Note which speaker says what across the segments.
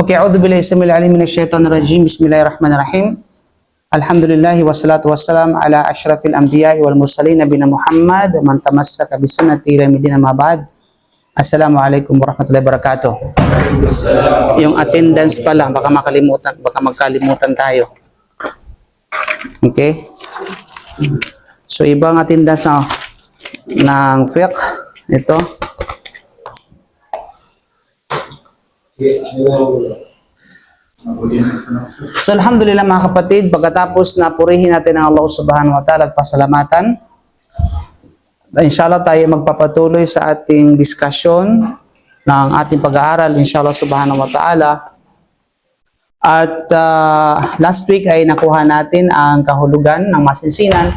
Speaker 1: Okay, a'udhu billahi samil alim minash shaitanir rajim. Bismillahirrahmanirrahim. Alhamdulillahi wassalatu wassalam ala asyrafil anbiya'i wal mursalin nabiyina Muhammad wa man tamassaka bi sunnati ila midina ma ba'd. Assalamualaikum warahmatullahi wabarakatuh. Yung attendance pala, baka magkalimutan tayo. Okay? So ibang attendance ng fiqh ito. So alhamdulillah mga kapatid, pagkatapos na purihin natin ang Allah subhanahu wa ta'ala at pasalamatan, inshallah tayo magpapatuloy sa ating diskusyon ng ating pag-aaral inshallah subhanahu wa ta'ala. At last week ay nakuha natin ang kahulugan ng masinsinan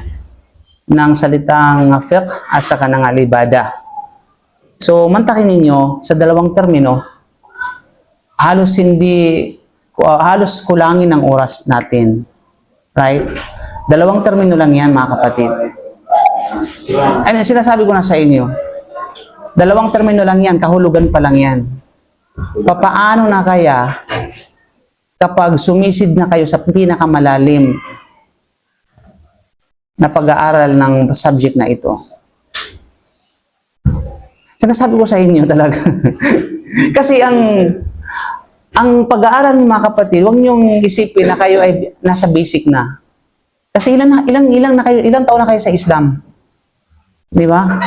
Speaker 1: ng salitang fiqh at saka ng al-ibadah. So mantakin ninyo sa dalawang termino, halos kulangin ang oras natin. Right? Dalawang termino lang yan mga kapatid. Ay, sinasabi ko na sa inyo. Dalawang termino lang yan, kahulugan pa lang yan. Papaano na kaya kapag sumisid na kayo sa pinakamalalim na pag-aaral ng subject na ito? Sinasabi ko sa inyo talaga. Kasi ang pag-aaral ng mga kapatid, huwag niyong isipin na kayo ay nasa basic na. Kasi ilang taon na kayo sa Islam. Di ba?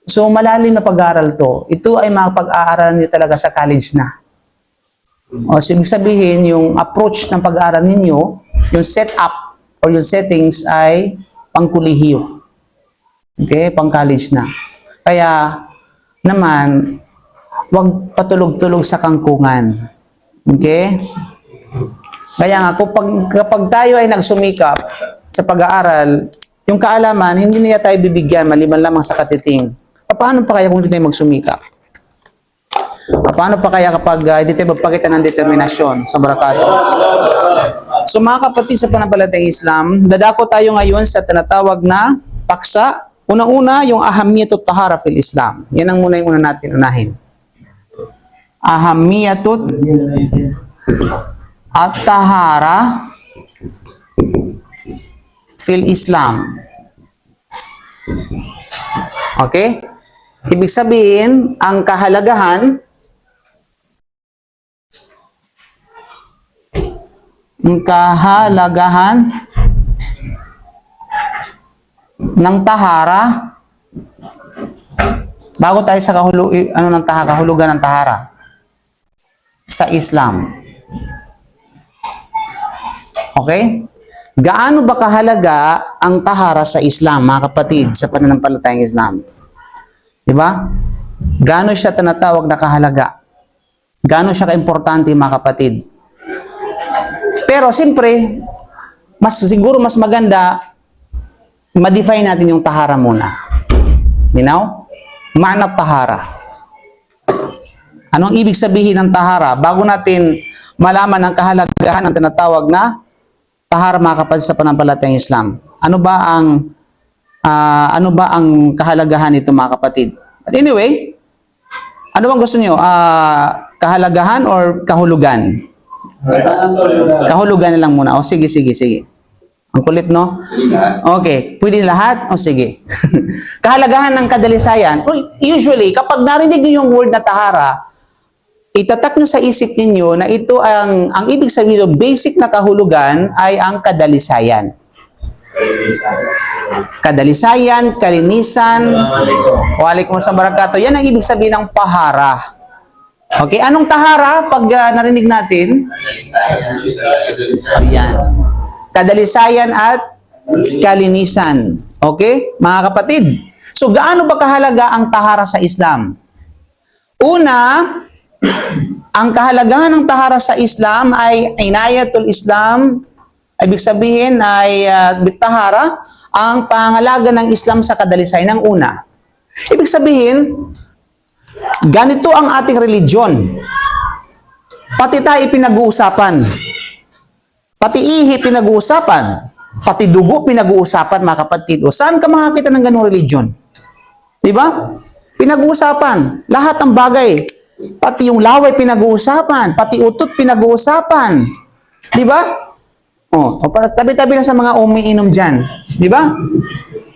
Speaker 1: So malalim na pag-aaral to. Ito ay mga pag-aaral niyo talaga sa college na. O so, ibig sabihin, yung approach ng pag-aaral ninyo, yung setup or yung settings ay pangkulihiyo. Okay? Pang-college na. Kaya naman, huwag patulog-tulog sa kangkungan. Okay? Kaya nga, kapag tayo ay nagsumikap sa pag-aaral, yung kaalaman, hindi niya tayo bibigyan maliban lamang sa katiting. Paano pa kaya kung hindi tayo magsumikap? Paano pa kaya kapag hindi tayo magpakita ng determinasyon sa barakato? So mga kapatid sa panampalatayang Islam, dadako tayo ngayon sa tinatawag na paksa. Una-una, yung ahamiyatut tahara fil Islam. Yan ang muna yung una natin unahin. Ahamiyatut at-tahara fil Islam. Okay? Ibig sabihin, ang kahalagahan ng tahara. Bago tayo sa kahulugan ng tahara sa Islam. Okay? Gaano ba kahalaga ang tahara sa Islam, mga kapatid, sa pananampalatayang Islam? Diba? Gaano siya tinatawag na kahalaga? Gaano siya kaimportante, mga kapatid? Pero siyempre, siguro mas maganda ma-define natin yung tahara muna. You know? Ma'na tahara. Anong ibig sabihin ng tahara? Bago natin malaman ang kahalagahan ng tinatawag na tahara, mga kapatid, sa pananampalatayang Islam. Ano ba ang kahalagahan nito, mga kapatid? But anyway, ano bang gusto niyo? Kahalagahan or kahulugan? Kahulugan na lang muna. O sige. Ang kulit, no? Okay. Pwede lahat? O sige. Kahalagahan ng kadalisayan. Usually, kapag narinig niyo yung word na tahara, itatak nyo sa isip ninyo na ito ang ibig sabihin, basic na kahulugan ay ang kadalisayan. Kadalisayan, kalinisan, waalaikumsalam warahmatullahi wabarakatuh. Yan ang ibig sabihin ng pahara. Okay, anong tahara pag narinig natin? Ayan. Kadalisayan at kalinisan. Okay, mga kapatid. So, gaano ba kahalaga ang tahara sa Islam? Una, ang kahalagahan ng tahara sa Islam ay inayatul Islam. Ibig sabihin ay bitahara, ang pangalaga ng Islam sa kadalisayan ng una. Ibig sabihin, ganito ang ating religion. Pati tayo pinag-uusapan. Pati ihi pinag-uusapan. Pati dugo pinag-uusapan, mga kapatid. O saan ka makakita ng ganung religion? Diba? Pinag-uusapan. Lahat ng bagay. Pati yung laway pinag-uusapan, pati utot pinag-uusapan. Di ba? Tabi-tabi na sa mga umiinom dyan. Di ba?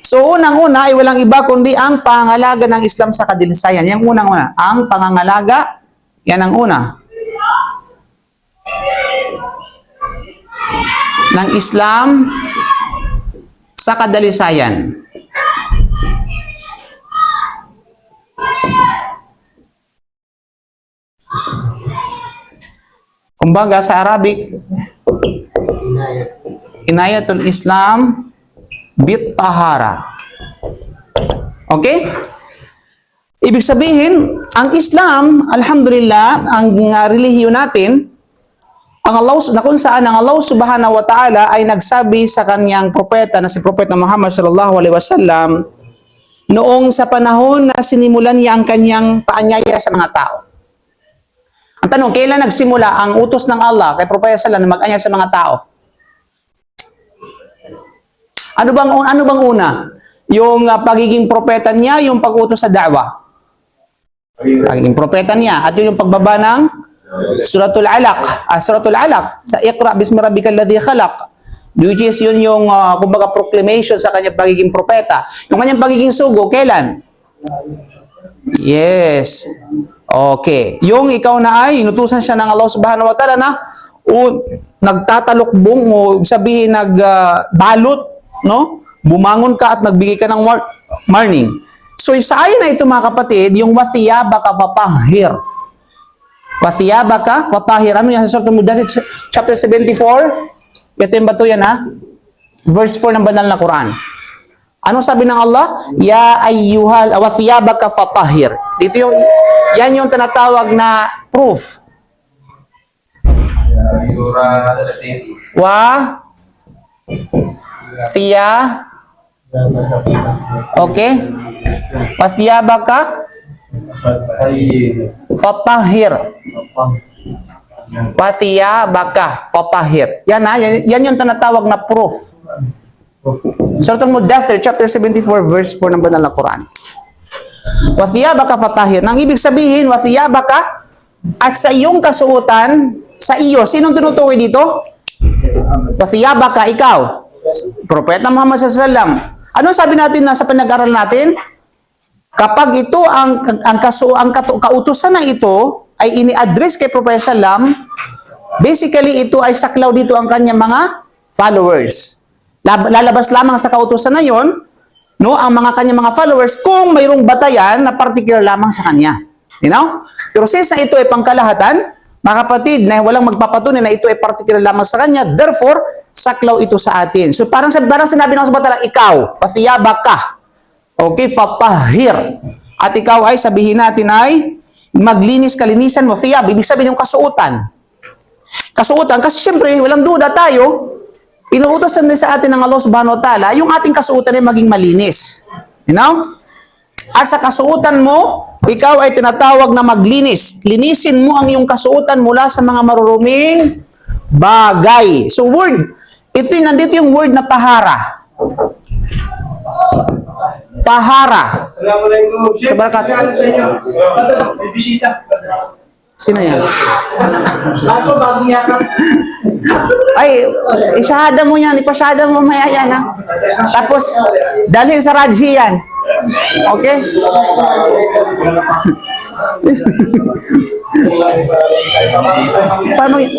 Speaker 1: So, unang-una ay walang iba kundi ang pangangalaga ng Islam sa kadilisayan. Yang unang-una, ang pangangalaga, yan ang una. Ng Islam sa kadalisayan. Kumbaga sa Arabic, inayatul Islam bit tahara. Okay? Ibig sabihin, ang Islam, alhamdulillah, ang relihiyon natin, na kung saan ang Allah subhanahu wa ta'ala ay nagsabi sa kanyang propeta na si Propeta Muhammad sallallahu alaihi wasallam noong sa panahon na sinimulan niya ang kanyang paanyaya sa mga tao. Ang tanong, kailan nagsimula ang utos ng Allah kay Propeta sallallahu na mag-anyaya sa mga tao? Ano bang una? Yung pagiging propeta niya, yung pag-utos sa da'wah. Pagiging propeta niya at yung pagbaba ng Suratul Alaq. Suratul Alaq sa Iqra bismi rabbikal ladzi khalaq. Which is yun yung kumbaga proclamation sa kanyang pagiging propeta. Yung kanyang pagiging sugo, kailan? Yes. Okay. Yung ikaw na ay inutusan siya ng Allah subhanahu wa ta'ala na nagtatalukbong o sabihin nagbalot, no? Bumangon ka at nagbigay ka ng warning. So sa ayan na ito mga kapatid, yung wathiyabaka fatahhir. Wathiyabaka fatahhir. Ano yan sa Surah Al-Mudaththir chapter 74? Yatin ba ito yan ha? Verse 4 ng banal na Quran. Ano sabi ng Allah? Ya ayyuhal wathiyabaka fatahhir. Dito yan yung tinatawag na proof.
Speaker 2: Surah 70.
Speaker 1: Okay? Wathiyabaka fatahhir. Wathiyabaka fatahhir. Yan ha, yan yung tinatawag na proof. Surah Al-Mudaththir chapter 74 verse 4 ng banal na Quran. Wathiyabaka fatahhir. Nang ibig sabihin, wathiyabaka at sa iyong kasuotan, sa iyo, sinong tinutukoy dito? Wathiyabaka, ikaw. Propeta Muhammad sallallahu alaihi wasallam. Ano sabi natin na sa pinag-aral natin? Kapag ito ang kautusan na ito ay ini-address kay Propeta sallam, basically ito ay saklaw dito ang kanyang mga followers. Lalabas lamang sa kautusan na yon, no, ang mga kanyang mga followers kung mayroong batayan na particular lamang sa kanya. You know? Pero since na ito ay pangkalahatan, mga kapatid, na walang magpapatunay na ito ay particular lamang sa kanya, therefore, saklaw ito sa atin. So parang sinabi ng sabatala, ikaw, wathiyabaka. Okay, fatahhir. At ikaw ay sabihin natin ay maglinis, kalinisan, wathiyab. Ibig sabihin yung kasuotan. Kasuotan, kasi syempre, walang duda tayo, inuutosan din sa atin ng Allah subhanahu wa ta'ala, yung ating kasuotan ay maging malinis. You know? At sa kasuotan mo, ikaw ay tinatawag na maglinis. Linisin mo ang iyong kasuotan mula sa mga maruruming bagay. So nandito yung word na tahara. Tahara.
Speaker 2: Assalamualaikum.
Speaker 1: Sa barakat.
Speaker 2: May bisita.
Speaker 1: Sino yan?
Speaker 2: Ako, bagong yakap.
Speaker 1: Ay, isyahada mo yan. Ipasyahada mo maya yan ha. Tapos, dalhin sa Raji yan. Okay? Paano yun?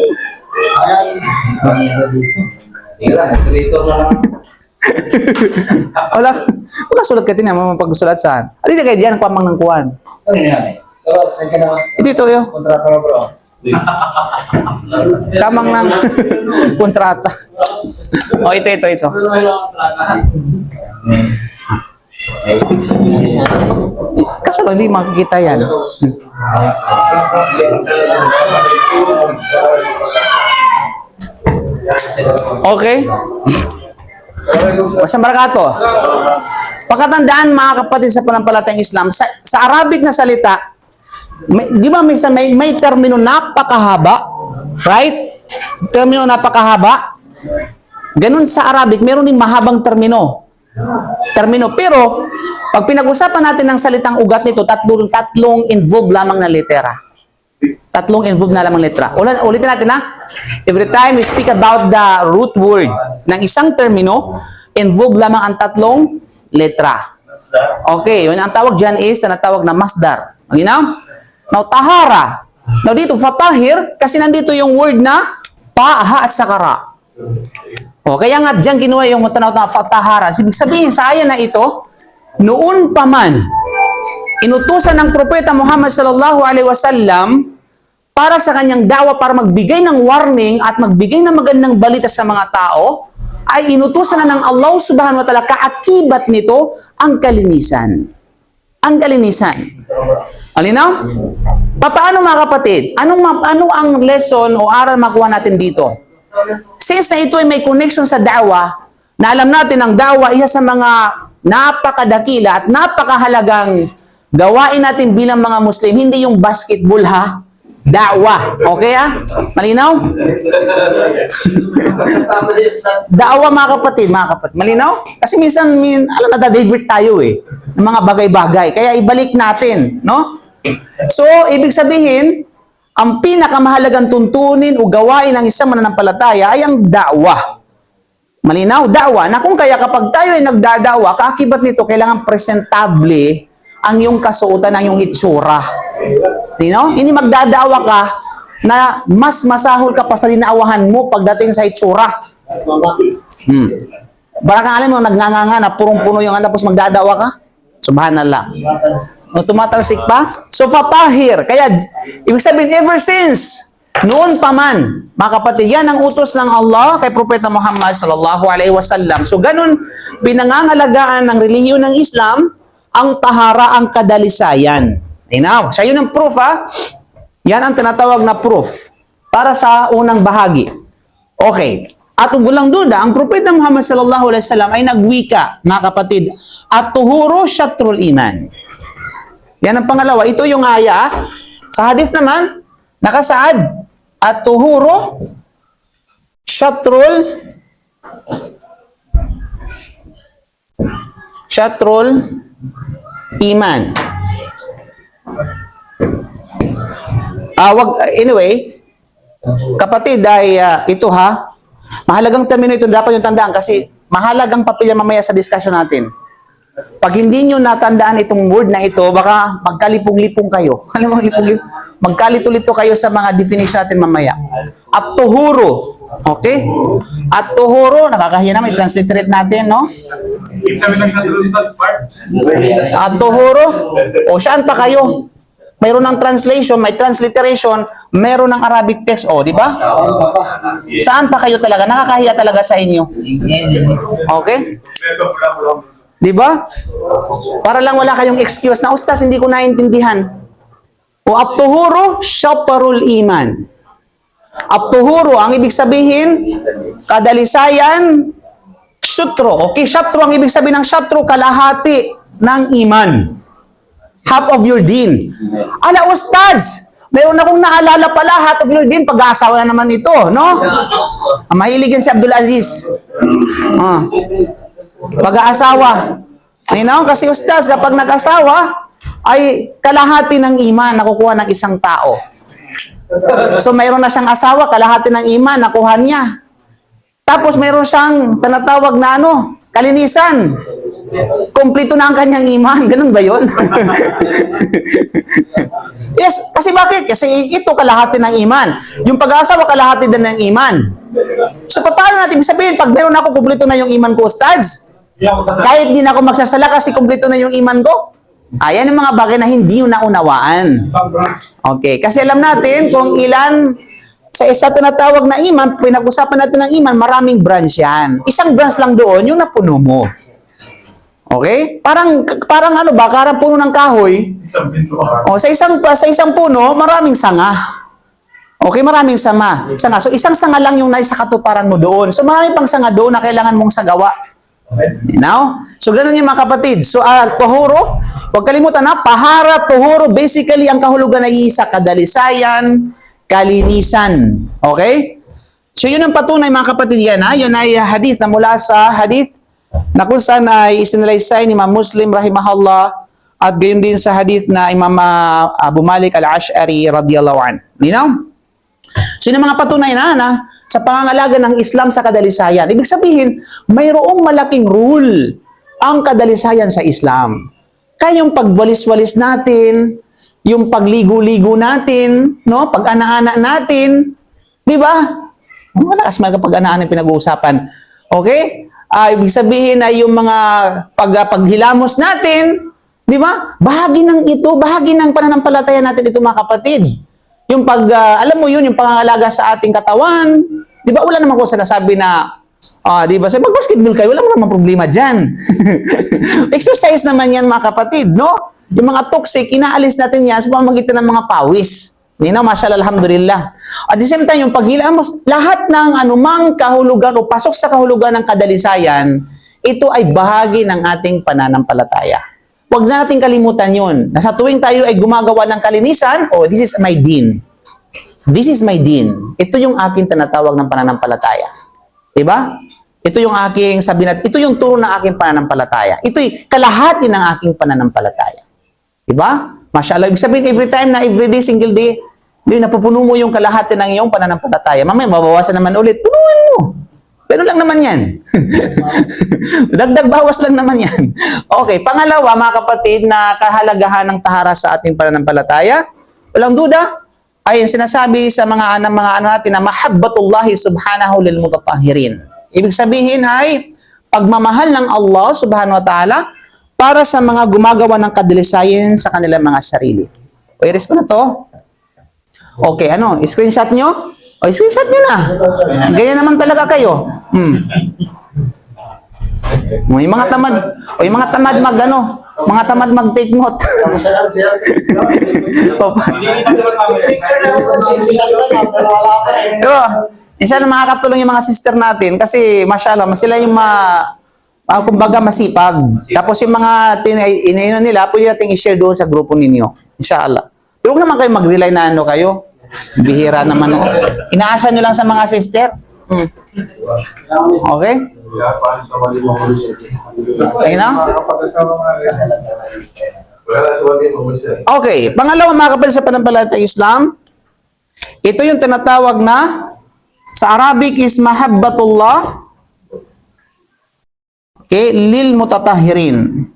Speaker 1: Wala sulat ka tinan, mapagsulat saan? Ano na kayo diyan, ang pamang ng kuwan?
Speaker 2: Ano yan?
Speaker 1: Ito yun.
Speaker 2: Kontrata mo bro.
Speaker 1: Kamang ng kontrata. Oh, ito. Kaso lang, hindi makikita yan. Okay? Wasang barakato. Pagkatandaan mga kapatid sa panampalatayang Islam, sa Arabic na salita, di ba may termino napakahaba? Right? Termino napakahaba. Ganun sa Arabic, meron din mahabang termino. Pero, pag pinag-usapan natin ng salitang ugat nito, tatlong involved lamang na litera. Tatlong involved na lamang letra. Ulitin natin ha. Every time we speak about the root word ng isang termino, involved lamang ang tatlong letra. Okay, yun ang tawag dyan is na natawag na masdar. Malinaw? Now, tahara. Now, dito, fatahir, kasi nandito yung word na pa, ha, at sakara. O, kaya nga dyan kinuha yung tanawag na fatahara. Ibig sabihin sa ayan na ito, noon pa man, inutusan ng propeta Muhammad sallallahu alaihi wasallam para sa kanyang dawa, para magbigay ng warning at magbigay ng magandang balita sa mga tao, ay inutusan na ng Allah subhanahu wa ta'ala, kaakibat nito ang kalinisan. Ang kalinisan. Alinaw? Paano mga kapatid? Ano ang lesson o aral makuha natin dito? Since na ito ay may connection sa dawa, na alam natin ang dawa isa sa mga napakadakila at napakahalagang gawain natin bilang mga Muslim, hindi yung basketball ha, da'wa. Okay ha? Malinaw? Da'wa mga kapatid. Malinaw? Kasi minsan, alam na, divert tayo eh, ng mga bagay-bagay. Kaya ibalik natin, no? So, ibig sabihin, ang pinakamahalagang tuntunin o gawain ng isang mananampalataya ay ang da'wa. Malinaw? Da'wa. Na kung kaya kapag tayo ay nagdadawa, kaakibat nito, kailangan presentable ang iyong kasuotan, ang iyong itsura. Hindi magdadawa ka na mas masahol ka pa sa dinaawahan mo pagdating sa itsura. Bara kang alam mo, nagnanganga na purong-puno yung tapos magdadawa ka? Subhanallah. O, tumatalsik pa? So, fatahir. Kaya, ibig sabihin, ever since, noon pa man, mga kapatid, yan ang utos ng Allah kay Propeta Muhammad sallallahu alaihi wasallam. So, ganun, pinangangalagaan ng relihiyon ng Islam, ang tahara, ang kadalisayan. Now, sa yun ang proof ha. Yan ang tinatawag na proof para sa unang bahagi. Okay. At walang duda, ang Propeta Muhammad sallallahu alaihi wasallam ay nagwika, mga kapatid, at tuhuro syatrul iman. Yan ang pangalawa. Ito yung aya. Sa hadith naman, nakasaad, at tuhuro syatrul iman. Anyway, kapatid, ay ito ha, mahalagang termino ito, dapat yung tandaan kasi mahalagang papel yan mamaya sa discussion natin. Pag hindi nyo natandaan itong word na ito, baka magkalipong-lipong kayo. Ano mga lipong-lipong? Magkalito-lito kayo sa mga definition natin mamaya. At tuhuro. Okay? At tuhuro, nakakahiya na, may transliterate natin, no? At tuhuro, o saan pa kayo? Mayroon ng translation, may transliteration, mayroon ng Arabic text, o, di ba? Saan pa kayo talaga? Nakakahiya talaga sa inyo. Okay? Di ba? Para lang wala kayong excuse na, Ustaz, hindi ko naintindihan. O at-tuhuro, syatrul iman. At-tuhuro, ang ibig sabihin, kadalisayan, syatro. Okay, syatro, ang ibig sabihin ng syatro, kalahati ng iman. Half of your din. Ala, Ustaz, meron akong naalala pala, half of your din, pag-aasawa na naman ito, no? Mahilig yan si Abdul Aziz. Pag-aasawa. Kasi Ustaz, kapag nag-asawa, ay kalahati ng iman nakukuha ng isang tao. So, mayroon na siyang asawa, kalahati ng iman nakuha niya. Tapos, mayroon siyang tinatawag na kalinisan. Kompleto na ang kanyang iman. Ganun ba yun? Yes, kasi bakit? Kasi ito kalahati ng iman. Yung pag-aasawa, kalahati din ng iman. So, paano natin sabihin, pag meron ako, kompleto na yung iman ko, Ustaz? Kahit di na ako magsasala kasi kompleto na yung iman ko? Ayan yung mga bagay na hindi yung naunawaan. Okay, kasi alam natin kung ilan sa isa tinatawag na iman, pinag-usapan natin ng iman, maraming branch yan. Isang branch lang doon, yung napuno mo. Okay? Parang parang puno ng kahoy. O, sa isang puno, maraming sanga. Okay, maraming sanga. So, isang sanga lang yung nasa katuparan mo doon. So, marami pang sanga doon na kailangan mong sagawa. So, ganun yung mga kapatid. So, tuhuro, huwag kalimutan na, pahara, tuhuro, basically, ang kahulugan ay isa, kadalisayan, kalinisan. Okay? So, yun ang patunay, mga kapatid, yan. Yun ay hadith na mula sa hadith na kung saan ay isinalaysay ni Imam Muslim, rahimahullah, at gayon din sa hadith na Imam Abu Malik al-Ash'ari radiyallahu anhu. Linaw? So yung mga patunay na sa pangangalaga ng Islam sa kadalisayan. Ibig sabihin, mayroong malaking rule ang kadalisayan sa Islam. Kaya yung pagwalis-walis natin, yung pagligo-ligo natin, no? Pag-ana-ana natin, di ba? Malakas mga pag-ana-ana pinag-uusapan. Okay? Ibig sabihin na yung mga paghilamos natin, di ba? Bahagi ng ito, bahagi ng pananampalataya natin ito mga kapatid. Yung alam mo yun, yung pangangalaga sa ating katawan, di ba? Wala naman ko sinasabi na, di ba? Sa mag-basketball kayo, wala mo naman problema dyan. Exercise naman yan mga kapatid, no? Yung mga toxic, inaalis natin yan sa pamamagitan ng mga pawis. Mashallah, alhamdulillah. At the same time, yung paghilamos, lahat ng anumang kahulugan o pasok sa kahulugan ng kadalisayan, ito ay bahagi ng ating pananampalataya. Huwag na natin kalimutan yun. Nasa tuwing tayo ay gumagawa ng kalinisan, this is my din. This is my din. Ito yung aking tinatawag ng pananampalataya. Diba? Ito yung aking, sabi natin, ito yung turo ng aking pananampalataya. Ito'y kalahati ng aking pananampalataya. Diba? Mashallah, ibig sabihin, every time na every day, single day, napupuno mo yung kalahati ng iyong pananampalataya. Mamaya, mabawasan naman ulit. Punuin mo. Pero lang naman yan. Dagdag bawas lang naman yan. Okay, pangalawa, mga kapatid, na kahalagahan ng tahara sa ating pananampalataya, walang duda, ay sinasabi sa mga ano natin na mahabbatullahi subhanahu lil mutatahhirin. Ibig sabihin ay pagmamahal ng Allah subhanahu wa ta'ala para sa mga gumagawa ng kadalisayan sa kanilang mga sarili. O, iris ko na to. Okay, screenshot nyo? O, screenshot nyo na. Ganyan naman talaga kayo. Yung mga tamad mga tamad mag-take note. Pero, isa na makakatulong yung mga sister natin kasi, mashallah, sila yung kumbaga masipag. Tapos yung mga inaino nila, pwede natin i-share doon sa grupo ninyo. Inshallah. Pero huwag naman kayo mag-rely na kayo. Bihira naman. Inaasa nyo lang sa mga sister. Okay? Okay na? Okay. Pangalawa mga kapatid sa pananampalataya Islam, ito yung tinatawag na sa Arabic is mahabbatullah lil mutatahhirin.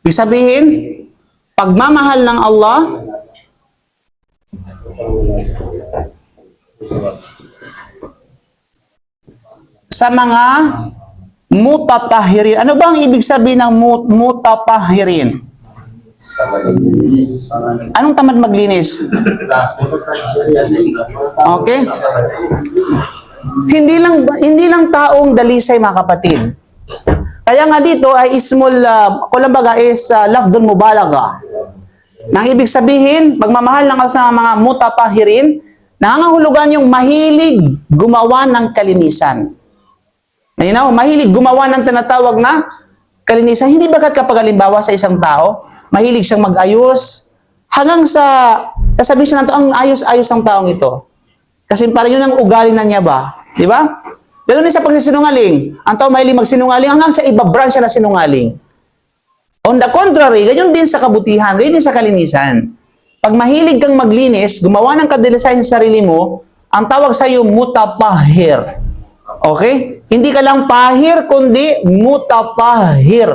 Speaker 1: Ibig sabihin, pagmamahal ng Allah sa mga mutatahhirin. Ano ba ang ibig sabihin ng mutatahhirin? Anong tamad maglinis? Okay? Hindi lang taong dalisay mga kapatid. Kaya nga dito ay ismul, kumbaga is lafdhul mubalagha. Nang ibig sabihin, pagmamahal ng Allah sa mga mutatahhirin, nangangahulugan yung mahilig gumawa ng kalinisan. Mahilig gumawa ng tinatawag na kalinisan. Hindi bagat kapag halimbawa sa isang tao, mahilig siyang mag-ayos, hanggang sa, sasabihin siya na ito, ang ayos-ayos ng taong ito. Kasi parang yun ang ugali na niya ba? Di ba? Ganun din sa pagsisinungaling. Ang tao mahilig magsinungaling hanggang sa iba branch siya na sinungaling. On the contrary, ganyan din sa kabutihan, ganyan din sa kalinisan. Pag mahilig kang maglinis, gumawa ng kadalisayan sa sarili mo, ang tawag sa iyo mutatahhir. Okay? Hindi ka lang pahir, kundi mutatahhir.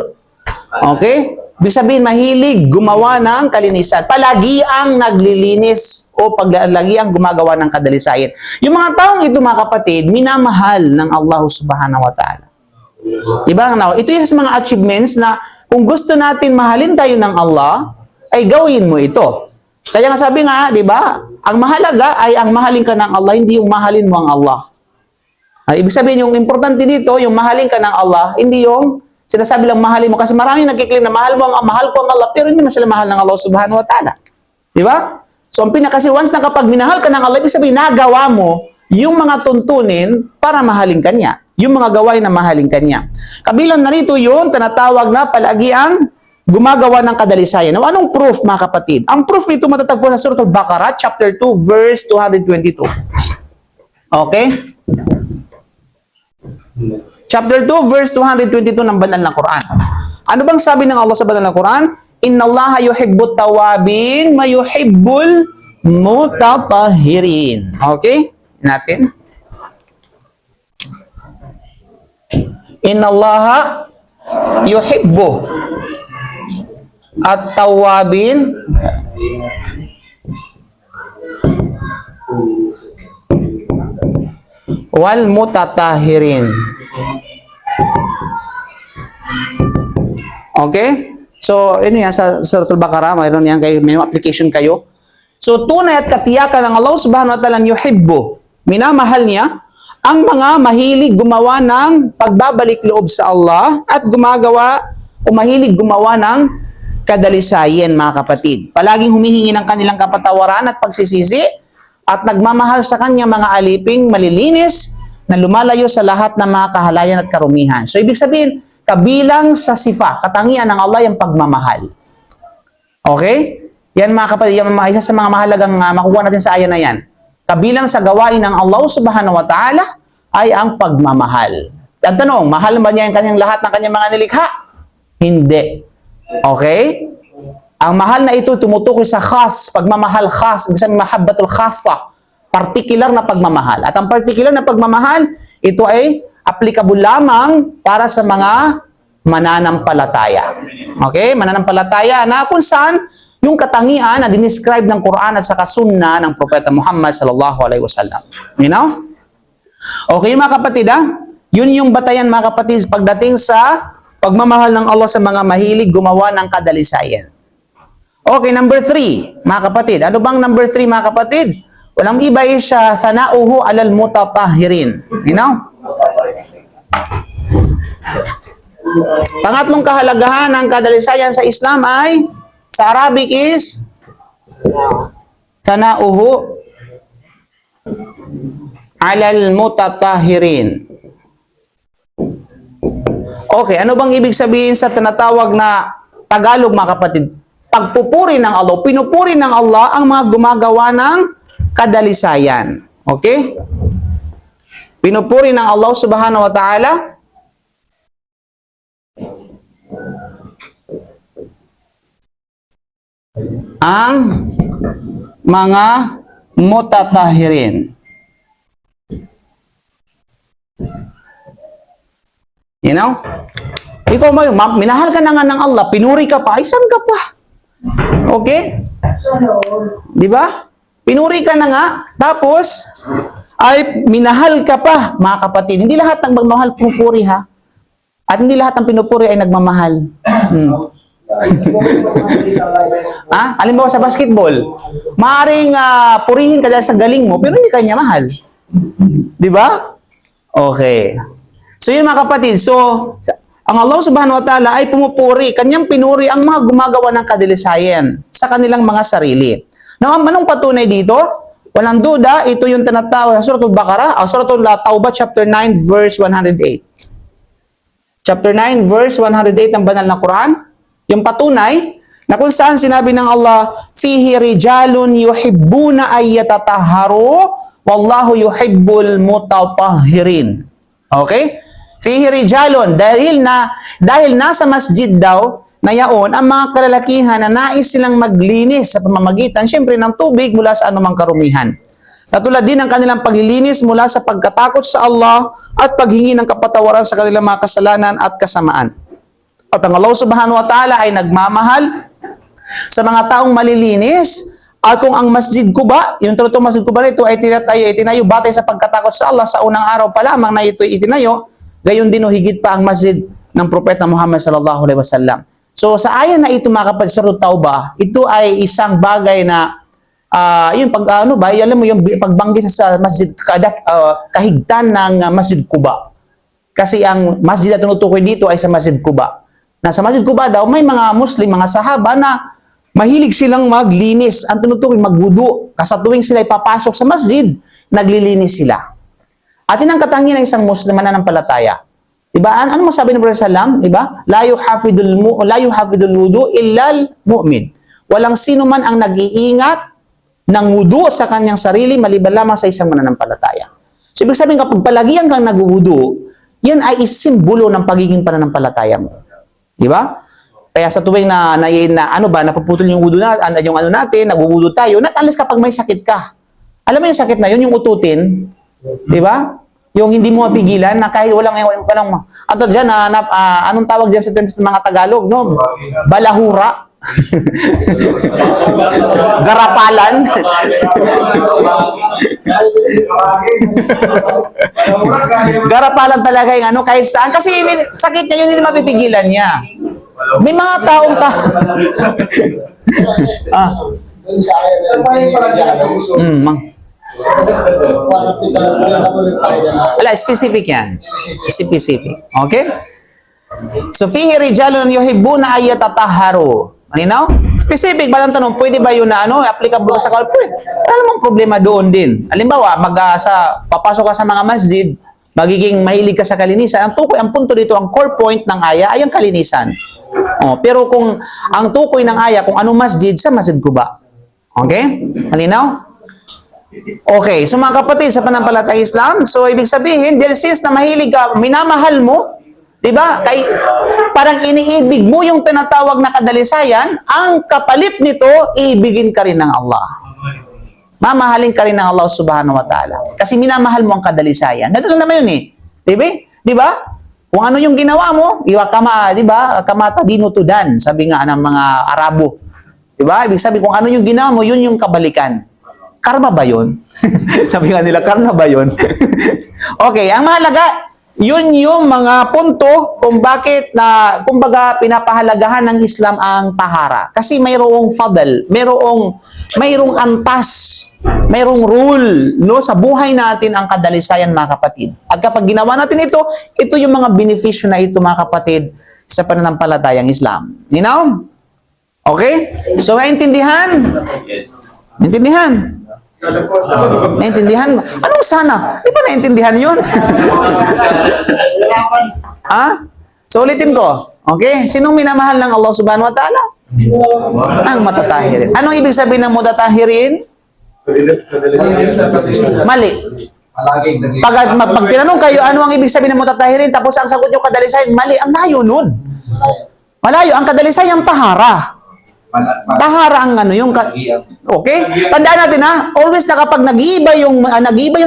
Speaker 1: Okay? Ibig sabihin, mahilig gumawa ng kalinisan. Palagi ang naglilinis o palagi ang gumagawa ng kadalisayan. Yung mga taong ito, mga kapatid, minamahal ng Allah subhanahu wa ta'ala. Diba? Now, ito yung sa mga achievements na kung gusto natin mahalin tayo ng Allah, ay gawin mo ito. Kaya nga sabi nga, di ba? Ang mahalaga ay ang mahalin ka ng Allah, hindi yung mahalin mo ang Allah. Ibig sabihin, yung importante dito, yung mahalin ka ng Allah, hindi yung sinasabi lang mahalin mo. Kasi maraming nagkiklaim na mahal ko ang Allah, pero hindi na sila mahal ng Allah subhanahu wa ta'ala. Di ba? So, kasi once na kapag minahal ka ng Allah, ibig sabihin, nagawa mo yung mga tuntunin para mahalin ka niya. Yung mga gawain na mahalin ka niya. Kabilang narito yun, tinatawag na palagi ang gumagawa ng kadalisayan. Now, anong proof, mga kapatid? Ang proof nito matatagpuan sa Surah Al-Baqarah, chapter 2, verse 222. Okay? Chapter 2, verse 222 ng banal na Quran. Ano bang sabi ng Allah sa banal na Quran? Inna Allaha yuhibbut tawabin, mayuhibbul mutatahirin. Okay? Natin. Inna Allaha yuhibbu at-tawabin wal mutatahirin. Okay? So, ano yan, sa Surah Al-Baqarah, mayroon yan kayo, may application kayo. So, tunay at katiyakan ng Allah subhanahu wa ta'ala yuhibbu. Minamahal niya ang mga mahilig gumawa ng pagbabalik loob sa Allah at gumagawa o mahilig gumawa ng kadalisayan, mga kapatid. Palaging humihingi ng kanilang kapatawaran at pagsisisi at nagmamahal sa kanya mga aliping malilinis na lumalayo sa lahat ng mga kahalayan at karumihan. So, ibig sabihin, kabilang sa sifa, katangian ng Allah yung pagmamahal. Okay? Yan, mga kapatid, yan, isa sa mga mahalagang makukuha natin sa ayan na yan. Kabilang sa gawain ng Allah subhanahu wa ta'ala ay ang pagmamahal. Ang tanong, mahal ba niya yung kanyang lahat ng kanyang mga nilikha? Hindi. Okay? Ang mahal na ito tumutukoy sa khas, pagmamahal khas, ibig sabihin mahabbatul khassa, particular na pagmamahal. At ang particular na pagmamahal, ito ay applicable lamang para sa mga mananampalataya. Okay? Mananampalataya na kung saan yung katangian na dinescribe ng Quran at saka Sunnah ng Propeta Muhammad sallallahu alaihi wasallam. You know? Okay, mga kapatid, yun yung batayan, mga kapatid, pagdating sa pagmamahal ng Allah sa mga mahilig gumawa ng kadalisayan. Okay, number 3, mga kapatid. Ano bang number 3, mga kapatid? Walang iba is thana'uhu alal mutatahirin. You know? Pangatlong kahalagahan ng kadalisayan sa Islam ay, sa Arabic is, thana'uhu alal mutatahirin. Okay, ano bang ibig sabihin sa tinatawag na Tagalog, mga kapatid? Pagpupuri ng Allah, pinupuri ng Allah ang mga gumagawa ng kadalisayan. Okay? Pinupuri ng Allah subhanahu wa ta'ala ang mga mutatahirin. You know? Ikaw mo, minahal ka na nga ng Allah, pinuri ka pa, ay saan ka pa? Okay? Di ba? Pinuri ka na nga, tapos, ay minahal ka pa, mga kapatid. Hindi lahat ng magmahal pinupuri, ha? At hindi lahat ng pinupuri ay nagmamahal. Halimbawa sa basketball, maaaring purihin ka dahil sa galing mo, pero hindi ka niya mahal. Di ba? Okay. So yun, mga kapatid, so ang Allah subhanahu wa ta'ala ay pumupuri, kanyang pinuri ang mga gumagawa ng kadalisayan sa kanilang mga sarili. Now, anong patunay dito? Walang duda, ito yung tinatawag sa Surah Al-Baqarah, Surah Al-Tawbah, chapter 9, verse 108. Chapter 9, verse 108 ng banal na Quran, yung patunay na kung saan sinabi ng Allah, fihi rijalun yuhibbuna ayyatatahharu wallahu yuhibbul mutatahhirin. Okay? Fihi rijalun, dahil nasa masjid daw na yaon ang mga kalalakihan na nais silang maglinis sa pamamagitan syempre ng tubig mula sa anumang karumihan. Katulad din ang kanilang paglilinis mula sa pagkatakot sa Allah at paghingi ng kapatawaran sa kanilang mga kasalanan at kasamaan. At ang Allah subhanahu wa ta'ala ay nagmamahal sa mga taong malilinis. At kung ang Masjid Quba, yung totoong Masjid Quba nito ay itinayo batay sa pagkatakot sa Allah sa unang araw pa lamang na ito itinayo, gayon din o higit pa ang masjid ng Propeta Muhammad sallallahu alaihi wasallam. So sa ayan na ito, mga kapatid, sa Surah Tawbah, ito ay isang bagay na yung alam mo yung pagbanggit sa masjid kahigtan ng Masjid Quba. Kasi ang masjid na tinutukoy dito ay sa Masjid Quba. Na sa Masjid Quba daw may mga Muslim, mga sahaba na mahilig silang maglinis. Ang tinutukoy magwudu. Kasi tuwing sila ipapasok sa masjid, naglilinis sila. At yun ang katangian ng isang Muslim na nanampalataya. Diba? Ano masabi ng Prophet sallam? Diba? La yuhafidul wudu illal mu'min. Walang sino man ang nag-iingat ng wudu sa kanyang sarili maliban lamang sa isang mananampalataya. So, ibig sabihin, kapag palagian kang nag-wudu, yan ay isimbolo ng pagiging pananampalataya mo. Di ba? Kaya sa tuwing napuputol yung wudu na, yung ano natin, nagwudu tayo, not unless kapag may sakit ka. Alam mo yung sakit na yun, yung ututin, di ba? Yung hindi mo mapigilan, na kahit walang ato dyan, anong tawag dyan sa terms ng mga Tagalog, no? Balahura. Garapalan. Garapalan talaga yung ano, kahit saan. Kasi sakit niya, yun hindi mapipigilan niya. May mga taong wala, specific yan. Specific. Okay? So, fihi rijalun yuhibbuna ayyatatahharu. Malinaw? Specific ba ang tanong? Pwede ba yun na applicable sa kalpo? Wala namang problema doon din. Halimbawa, papasok ka sa mga masjid, magiging mahilig ka sa kalinisan. Ang punto dito, ang core point ng aya ay ang kalinisan. Pero kung ang tukoy ng aya, kung anong masjid, sa masjid Quba. Okay? Malinaw? Okay. So mga kapatid, sa panampalatayang Islam, so ibig sabihin, dahil since na mahilig ka, minamahal mo, diba? Parang iniibig mo yung tinatawag na kadalisayan, ang kapalit nito, iibigin ka rin ng Allah. Mamahalin ka rin ng Allah subhanahu wa ta'ala. Kasi minamahal mo ang kadalisayan. Ganun lang naman yun Diba? Kung ano yung ginawa mo, diba? Kamata dinutudan, sabi nga ng mga Arabo. Diba? Ibig sabihin, kung ano yung ginawa mo, yun yung kabalikan. Karma ba yun? Sabi nga nila, karma ba yun? Okay, ang mahalaga, yun yung mga punto kung bakit kumbaga pinapahalagahan ng Islam ang tahara. Kasi mayroong fadl, mayroong antas, mayroong rule sa buhay natin ang kadalisayan, mga kapatid. At kapag ginawa natin ito yung mga benepisyo na ito, mga kapatid, sa pananampalatayang Islam. You know? Okay? So, naintindihan? Yes. Naintindihan? Naintindihan? Anong sana? Di ba naintindihan yun? So ulitin ko. Okay? Sinong minamahal ng Allah subhanahu wa ta'ala? Ang matatahirin. Anong ibig sabihin ng mutatahirin? Mali. Pag tinanong kayo, ano ang ibig sabihin ng mutatahirin? Tapos ang sagot nyo kadalisayan, mali. Ang layo nun. Malayo. Ang kadalisayan, tahara. Tahara ang okay? Tandaan natin always na kapag nag-iiba yung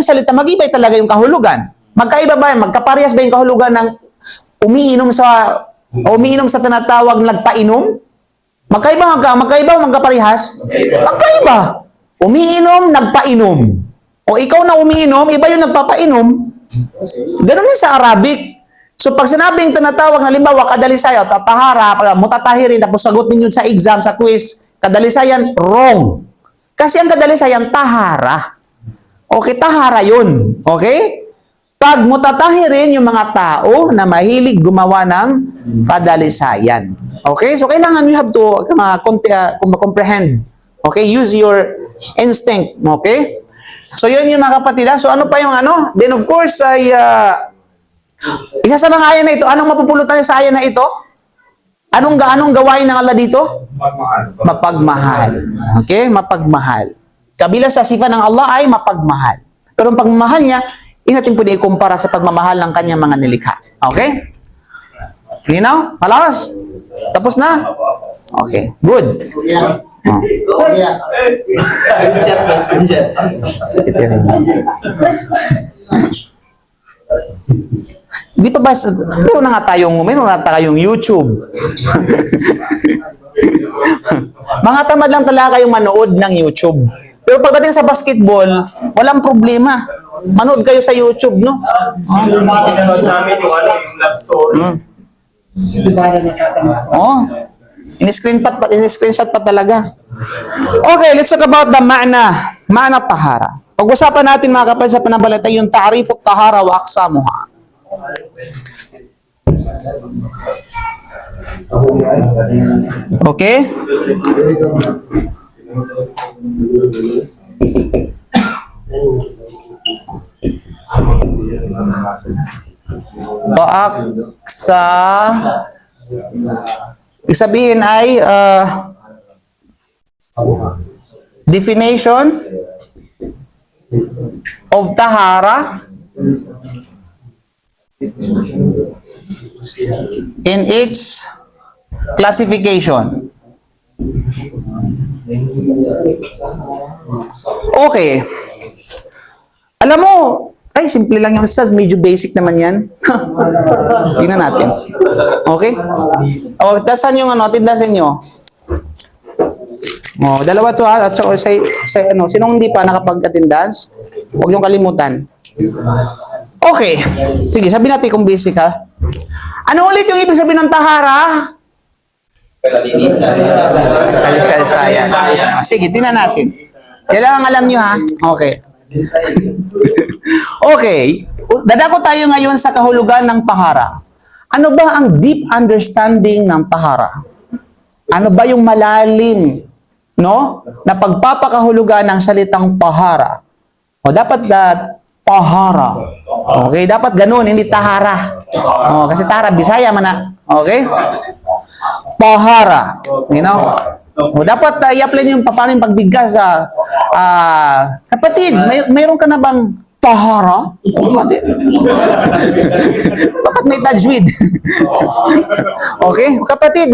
Speaker 1: salita, mag-iiba talaga yung kahulugan. Magkaiba ba yan? Magkaparehas ba yung kahulugan ng umiinom sa tinatawag nagpainom? Magkaiba magkaparehas? Magkaiba. Umiinom, nagpainom. O ikaw na umiinom, iba yung nagpapainom. Ganun din sa Arabic. So, pag sinabing tinatawag, halimbawa, kadalisayan, tahara, mutatahirin, tapos sagot ninyo sa exam, sa quiz, kadalisayan, wrong. Kasi ang kadalisayan, tahara. Okay, tahara yun. Okay? Pag mutatahirin yung mga tao na mahilig gumawa ng kadalisayan. Okay? So, kailangan you have to comprehend. Okay? Use your instinct. Okay? So, yun yung mga kapatid. So, ano pa yung Then, of course, isa sa mga ayan na ito, anong mapupulutan sa ayan na ito? Anong gawain ng Allah dito? Mapagmahal. Okay? Mapagmahal. Kabila sa sifa ng Allah ay mapagmahal. Pero ang pagmamahal niya, hindi natin pwede ikumpara sa pagmamahal ng kanyang mga nilikha. Okay? Linaw? Kalas? Tapos na? Okay. Good. Di pa ba, meron na tayong YouTube. Mga tamad lang talaga kayong manood ng YouTube. Pero pagdating sa basketball, walang problema. Manood kayo sa YouTube, no? In-screenshot pa talaga. Okay, let's talk about the ma'na tahara. Pag-usapan natin, mga kapatid, sa pananampalataya, yung ta'rif at-tahara wa aqsamuha. Okay? Paaksa. Ibig sabihin ay definition of tahara in its classification. Okay. Alam mo, ay, simple lang yung stats. Medyo basic naman yan. Tingnan natin. Okay? O, tasan yung ano, tindasan nyo. O, dalawa to ha. At sa ano, sinong hindi pa nakapag-attendance, huwag yung kalimutan. Okay. Sige, sabi natin kung basic ha. Ano ulit yung ibig sabihin ng tahara? Kalisayan. Sige, tingnan natin. Kailangan alam nyo ha. Okay. Okay. Dadako tayo ngayon sa kahulugan ng tahara. Ano ba ang deep understanding ng tahara? Ano ba yung malalim, no? Na pagpapakahulugan ng salitang tahara? O dapat tahara. Okay, dapat ganun, hindi tahara. O, kasi tahara, Bisaya man na. Okay? Tahara. You know? O, dapat i-apply niyo yung paano yung pagbigkas sa kapatid, mayroon ka na bang tahara? Bakit may tajwid? Okay? Kapatid,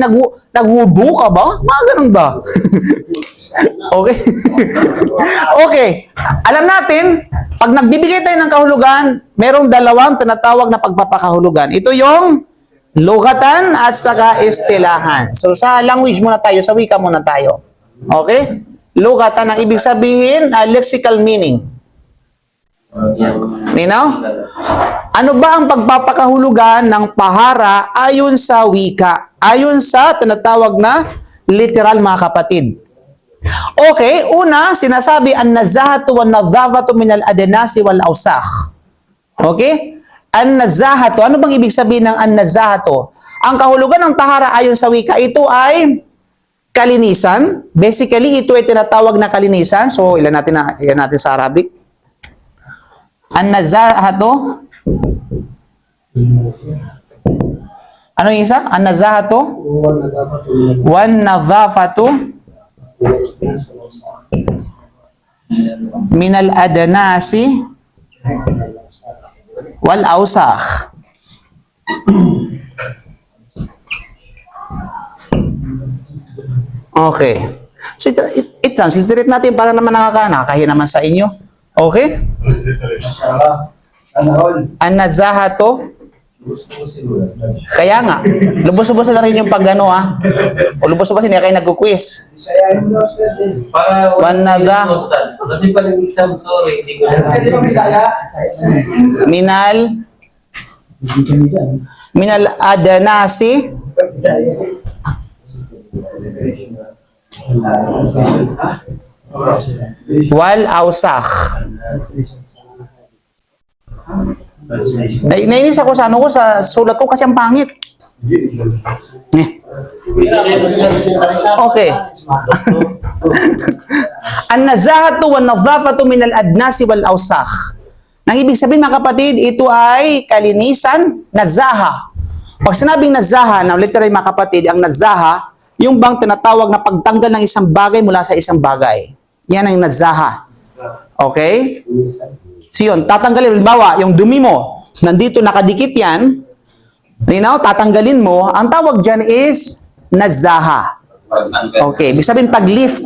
Speaker 1: nagwudu ka ba? Ganun ba? Okay? Okay. Alam natin, pag nagbibigay tayo ng kahulugan, merong dalawang tinatawag na pagpapakahulugan. Ito yung lugatan at saka istilahan. So sa language muna tayo, sa wika muna tayo. Okay? Lugatan ang ibig sabihin, lexical meaning. Nino? Ano ba ang pagpapakahulugan ng tahara ayon sa wika? Ayon sa tinatawag na literal, mga kapatid. Okay, una, sinasabi an-nazahatu wan-nadhafatu min al-adnasi wal-awsakh. Okay? An-nazahatu. Ano bang ibig sabihin ng an-nazahatu? Ang kahulugan ng tahara ayon sa wika, ito ay kalinisan. Basically, ito ay tinatawag na kalinisan. So, ilan natin sa Arabic. An-nazahatu. Ano yung isa? An-nazahatu. Wan-nadhafatu min al-adnasi wal-awsakh. Okay. So, i-transliterate natin para naman nakakahiya naman sa inyo. Okay? An-nazahatu. Kaya nga, lubos-lubos na rin yung pag-ano ha. O lubos-lubos hindi kayo nag-quiz.
Speaker 3: Para
Speaker 1: Wanada.
Speaker 3: Kasi pag exam, sorry, hindi ko na.
Speaker 1: Minal adanasi wal awsakh. Nainis ako sa ano ko, sa sulat ko kasi ang pangit. Okay. An-nazahatu wan-nadhafatu min al-adnasi wal-awsakh. Nang ibig sabihin, mga kapatid, ito ay kalinisan, nazaha. Pag sinabing nazaha, na literally mga kapatid, ang nazaha, yung bang tinatawag na pagtanggal ng isang bagay mula sa isang bagay. Yan ang nazaha. Okay? So yun, tatanggalin, halimbawa, yung dumi mo, nandito nakadikit yan, you know, tatanggalin mo, ang tawag dyan is nazaha. Okay, ibig sabihin pag-lift.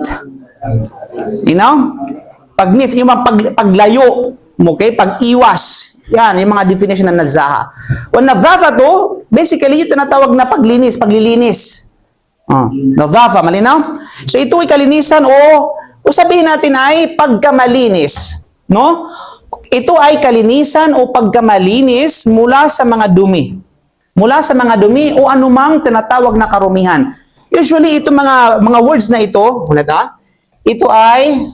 Speaker 1: You know? Pag-lift, yung mga paglayo, okay, pag-iwas. Yan, yung mga definition ng nazaha. When nadhafatu, basically, yung tinatawag na paglilinis. Nadhafa, malinaw? So ito ay kalinisan o sabihin natin ay pagkamalinis. No? Ito ay kalinisan o pagkamalinis mula sa mga dumi. Mula sa mga dumi o anumang tinatawag na karumihan. Usually, ito mga words na ito, ito ay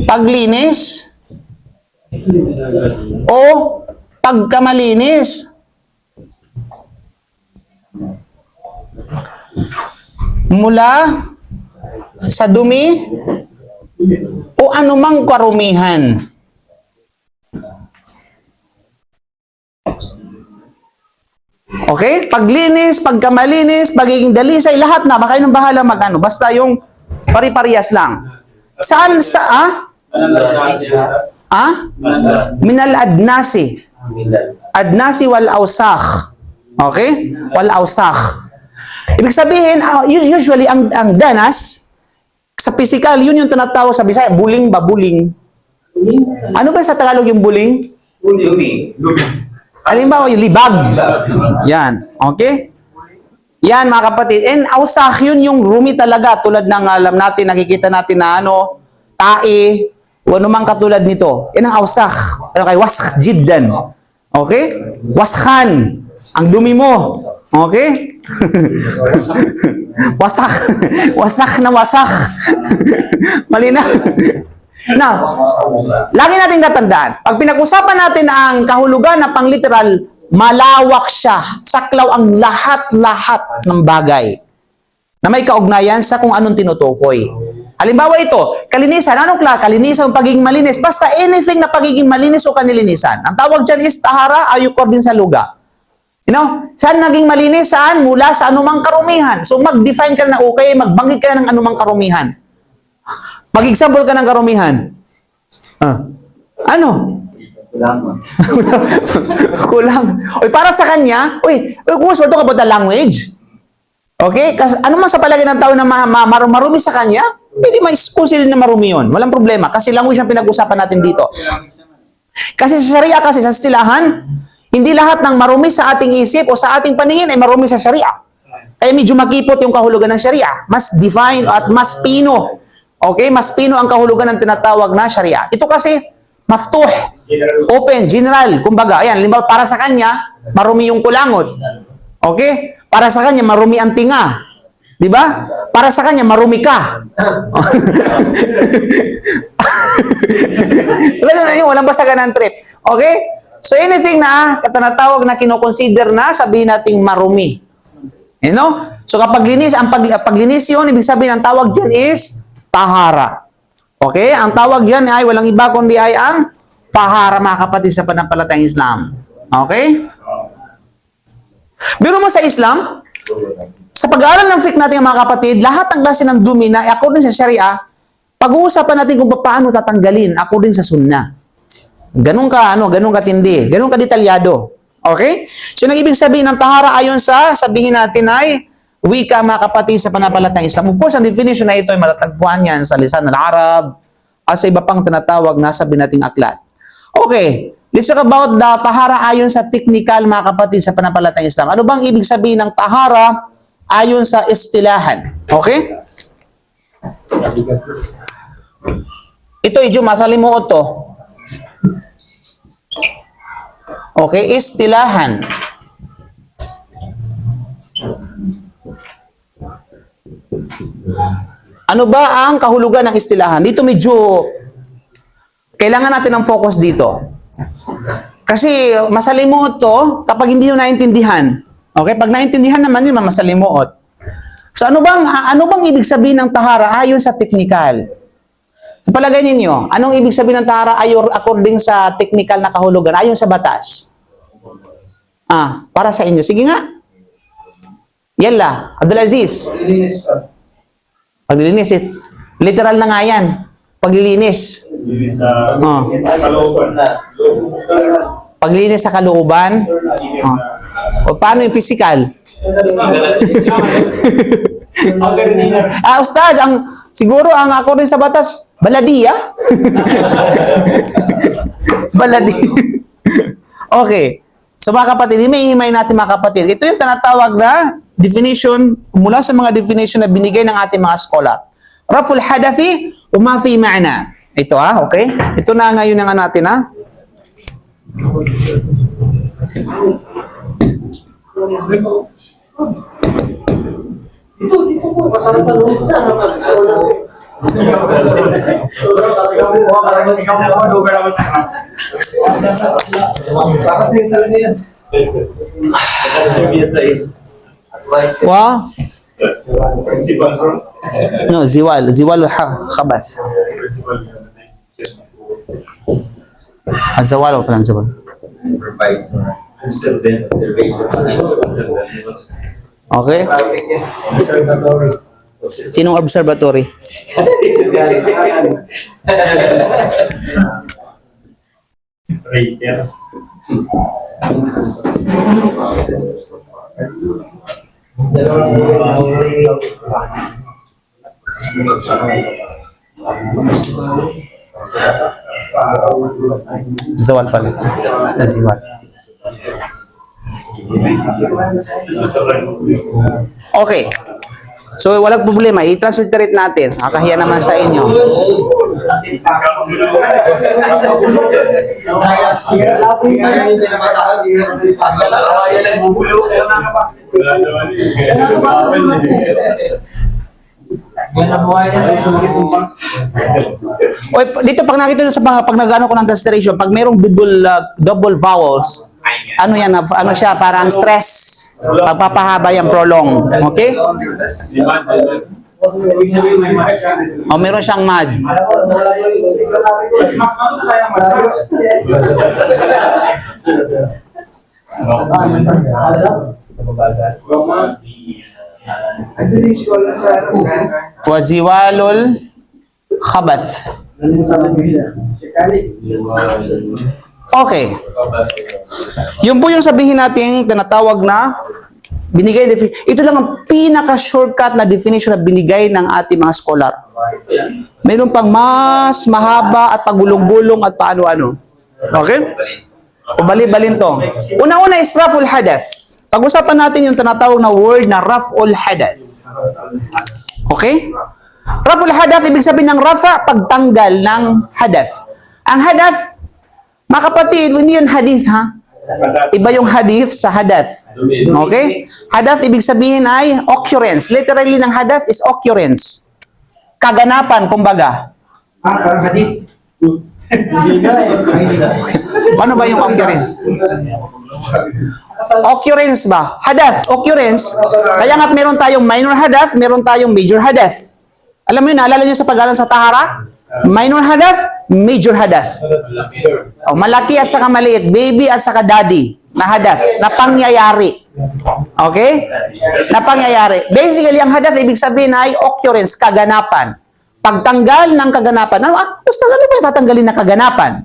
Speaker 1: paglinis o pagkamalinis mula sa dumi o anumang karumihan. Okay? Paglinis, pagkamalinis, pagiging dalisay, lahat na. Baka yun ang bahala mag-ano. Basta yung pari-parehas lang. Saan sa, Minal adnasi. Adnasi wal ausakh. Okay? Wal ausakh. Ibig sabihin, usually, ang danas, sa physical, yun yung tinatawag sa Bisaya, buling ba, buling? Ano ba sa Tagalog yung buling? Halimbawa, yung libag. Yan. Okay? Yan, mga kapatid. And ausakh, yun yung rumi talaga, tulad ng alam natin, nakikita natin na ano, tae, o anumang katulad nito. Yan ang ausakh. Ano kay waskh jiddan. Okay? Waskhan. Ang dumi mo. Okay? Wasak. Wasak na wasak. Malinaw. Now, lagi natin tatandaan, pag pinag-usapan natin ang kahulugan na pang-literal, malawak siya. Saklaw ang lahat-lahat ng bagay na may kaugnayan sa kung anong tinutukoy. Halimbawa ito, kalinisan. Anong kalinisan? Pagiging malinis. Basta anything na pagiging malinis o kanilinisan. Ang tawag dyan is tahara, ayukor din sa luga. You know, saan naging malinis? Saan? Mula sa anumang karumihan. So mag-define ka na okay, magbanggit ka na ng anumang karumihan. Mag-example ka ng karumihan. Ano? Kulang. Uy, para sa kanya, kung gusto ka about the language, okay? Kasi ano man sa palagay ng tao na marumi sa kanya, pwede ma-consider na marumi yun. Walang problema. Kasi language ang pinag-usapan natin dito. Kasi sa Sharia, kasi sa silahan, hindi lahat ng marumi sa ating isip o sa ating paningin ay marumi sa Sharia. Kaya medyo makipot yung kahulugan ng Sharia. Mas divine at mas pino. Okay? Mas pino ang kahulugan ng tinatawag na Sharia. Ito kasi, maftuh, open, general. Kumbaga, ayan, limbawa, para sa kanya, marumi yung kulangot. Okay? Para sa kanya, marumi ang tinga. Di ba? Para sa kanya, marumi ka. Walang basagan ng trip. Okay? So, anything na katanatawag na kinoconsider na, sabihin nating marumi. You know? So, kapag linis, ang paglinis yun, ibig sabihin, ang tawag dyan is tahara. Okay? Ang tawag dyan ay walang iba kundi ay ang tahara, mga kapatid, sa panampalatayang Islam. Okay? Biro mo sa Islam, sa pag-aaral ng fiqh natin, mga kapatid, lahat ng klase ng dumi na according sa Sharia, pag-uusapan natin kung paano tatanggalin according sa Sunnah. Ganun ka katindi, ganun ka detalyado. Okay? So, nang ibig sabihin ng tahara ayon sa sabihin natin ay wika, mga kapatid, sa panampalatayang Islam. Of course, ang definition na ito ay matatagpuan yan sa lisan ng Arab at sa iba pang tinatawag na sabihin nating aklat. Okay. Let's talk about the tahara ayon sa technical, mga kapatid, sa panampalatayang Islam. Ano bang ibig sabihin ng tahara ayon sa istilahan? Okay? Ito, medyo masalimuot to. Okay, istilahan. Ano ba ang kahulugan ng istilahan? Dito medyo kailangan natin ng focus dito. Kasi masalimuot to kapag hindi nyo naintindihan. Okay? Pag naintindihan naman yun, masalimuot. So ano bang ibig sabihin ng tahara ayon sa technical? Sa palagay ninyo, anong ibig sabihin ng tahara ayon according sa technical na kahulugan, ayon sa batas? Para sa inyo. Sige nga. Yalla, Abdul Aziz. Paglilinis. Literal na nga yan. Paglilinis. Paglilinis sa kalooban. O paano yung physical? Ustaz, siguro ang ako rin sa batas, baladiya. Baladiya. Okay. So mga kapatid, himay-himay natin, mga kapatid. Ito yung tinatawag na definition mula sa mga definition na binigay ng ating mga scholar. Raful hadathi wa ma fi ma'na. Ito okay? Ito na ngayon nga natin No, ziwal khabath. Azawal o parang zawal. Okay? Sinong observatory? Zawal pala. Zawal. Okay. So, walang problema. I-transliterate natin. Nakahiya naman sa inyo. Oy, dito pag nakita nyo sa pag nag-ano ko ng transliteration, pag merong double vowels, ano yan, ano siya, parang stress, pagpapahaba yung prolong. Okay? O, meron siyang mad. Waziwalul khabath. Okay. Yun po yung sabihin natin tinatawag na binigay ito lang ang pinaka-shortcut na definition na binigay ng ating mga scholar. Mayroon pang mas mahaba at pagulong-gulong at paano-ano. Okay? Pabali-balin to. Una-una is raf'ul hadath. Pag-usapan natin yung tinatawag na word na raf'ul hadath. Okay? Raf'ul hadath, ibig sabihin ng rafa, pagtanggal ng hadath. Ang hadath, mga kapatid, hindi yun hadith, ha? Iba yung hadith sa hadath. Okay? Hadath, ibig sabihin ay occurrence. Literally ng hadath is occurrence. Kaganapan, kumbaga.
Speaker 2: Parang hadith.
Speaker 1: Ano ba yung occurrence? Occurrence ba? Hadath, occurrence. Kaya nga meron tayong minor hadath, meron tayong major hadath. Alam mo yun, naalala nyo sa pag-aaral sa Tahara? Minor hadath, major hadath. O, malaki at saka maliit, baby at saka daddy, na hadath, na pangyayari. Okay? Na pangyayari. Basically, ang hadath, ibig sabihin ay occurrence, kaganapan. Pagtanggal ng kaganapan. Ano ba yung tatanggalin na kaganapan?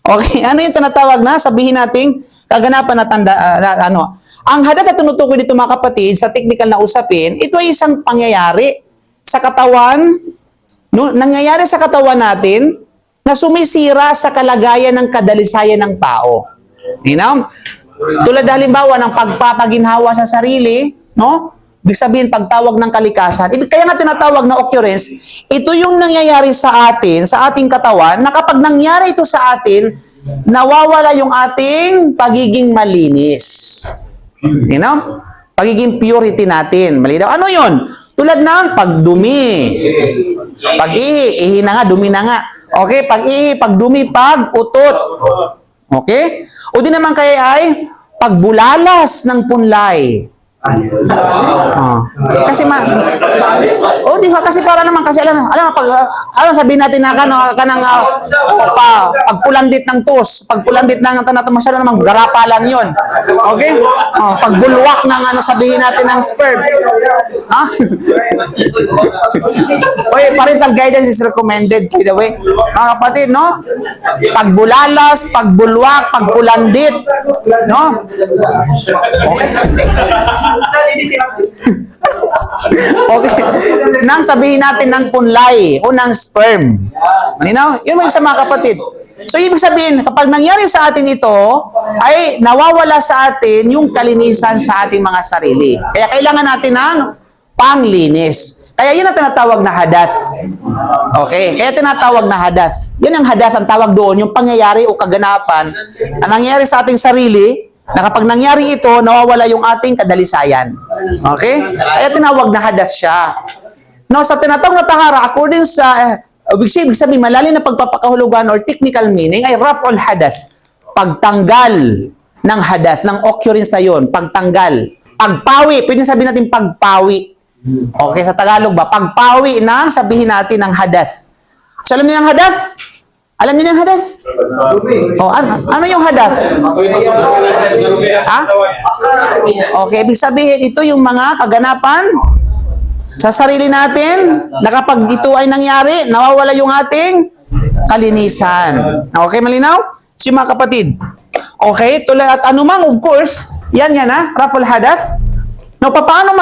Speaker 1: Okay, ano yung tinatawag na? Sabihin natin, kaganapan na ano. Ang hadath na tinutukoy dito mga kapatid, sa technical na usapin, ito ay isang pangyayari sa katawan, no, nangyayari sa katawan natin na sumisira sa kalagayan ng kadalisayan ng tao. You know? Tulad halimbawa ng pagpapaginhawa sa sarili, no? Ibig sabihin, pagtawag ng kalikasan. Kaya nga tinatawag na occurrence, ito yung nangyayari sa atin, sa ating katawan, na kapag nangyari ito sa atin, nawawala yung ating pagiging malinis. You know? Pagiging purity natin. Malinaw. Ano yun? Tulad ng pagdumi. Pag-ihi na nga, dumi na nga. Okay? Pag-ihi, pagdumi, pag-utot. Okay? O di naman kaya ay pagbulalas ng punlay. Kasi di ba kasi para naman kasi alam pag sabihin natin na pagpulandit ng tos, pagpulandit ng tanato masyado namang garapalan 'yon. Okay? Pagbulwak ng sabihin natin ng sperm. Ha? Oy, parental guidance is recommended by the way. Mga kapatid, no? Pagbulalas, pagbulwak, pagpulandit, no? Okay. Okay. Nang sabihin natin ng punlay o ng sperm. Malinaw? Yun mo sa mga kapatid. So, ibig sabihin, kapag nangyari sa atin ito, ay nawawala sa atin yung kalinisan sa ating mga sarili. Kaya kailangan natin ng panglinis. Kaya yun ang tinatawag na hadath. Okay? Kaya tinatawag na hadath. Yun ang hadath, ang tawag doon, yung pangyayari o kaganapan na nangyari sa ating sarili, na kapag nangyari ito, nawawala yung ating kadalisayan. Okay? Kaya tinawag na hadath siya. Now, sa tinatawag na tahara, according sa, ibig sabihin, malalim na pagpapakahulugan or technical meaning ay raf'ul hadath. Pagtanggal ng hadath, ng occurrence na yun. Pagtanggal. Pagpawi. Pwede sabihin natin pagpawi. Okay, sa Tagalog ba? Pagpawi ng sabihin natin ng hadath. So, alam niyo yung hadath? Alam niyo yung hadath? O, ano yung hadath? Ha? Okay, ibig sabihin, ito yung mga kaganapan sa sarili natin na kapag ito ay nangyari, nawawala yung ating kalinisan. Okay, malinaw? So, mga kapatid. Okay, tulad at anumang, of course, yan ha, raful hadath. No, paano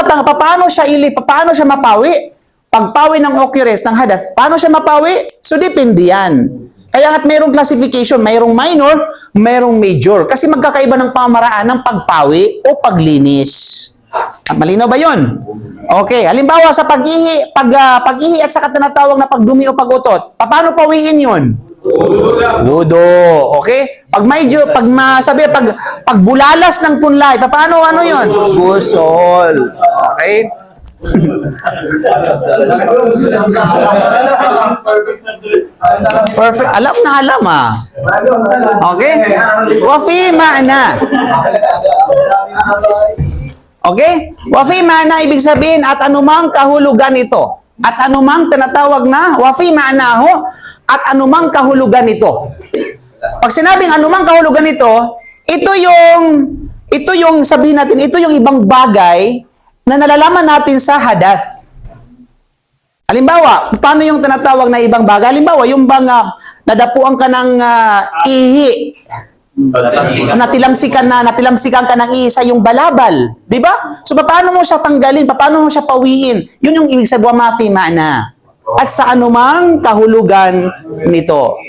Speaker 1: siya mapawi? Pagpawi ng occurrence ng hadath, paano siya mapawi? So, depende yan. Kaya nga't mayroong classification, mayroong minor, mayroong major. Kasi magkakaiba ng pamaraan ng pagpawi o paglinis. Malinaw ba yun? Okay, halimbawa sa pag-ihi at sa tinatawag na pagdumi o pag-utot, paano pawiin yun? Wudo. Okay? Pagbulalas ng punlay, paano yun? Gusol. Okay? Perfect. Alam Okay? Wafi ma'na. Okay? Wafi ma'na, ibig sabihin, at anumang kahulugan ito. At anumang tinatawag na, wafi ma'naho, at anumang kahulugan ito. Pag sinabing anumang kahulugan ito, ito yung sabihin natin, ito yung ibang bagay na nalalaman natin sa hadath. Halimbawa, paano yung tinatawag na ibang bagay? Halimbawa, yung bang nadapuan ka ng ihi. Natilamsikan ka ng ihi sa yung balabal. Di ba? So, paano mo siya tanggalin? Paano mo siya pawiin? Yun yung ibig sabihin, mafi ma'na. At sa anumang kahulugan nito.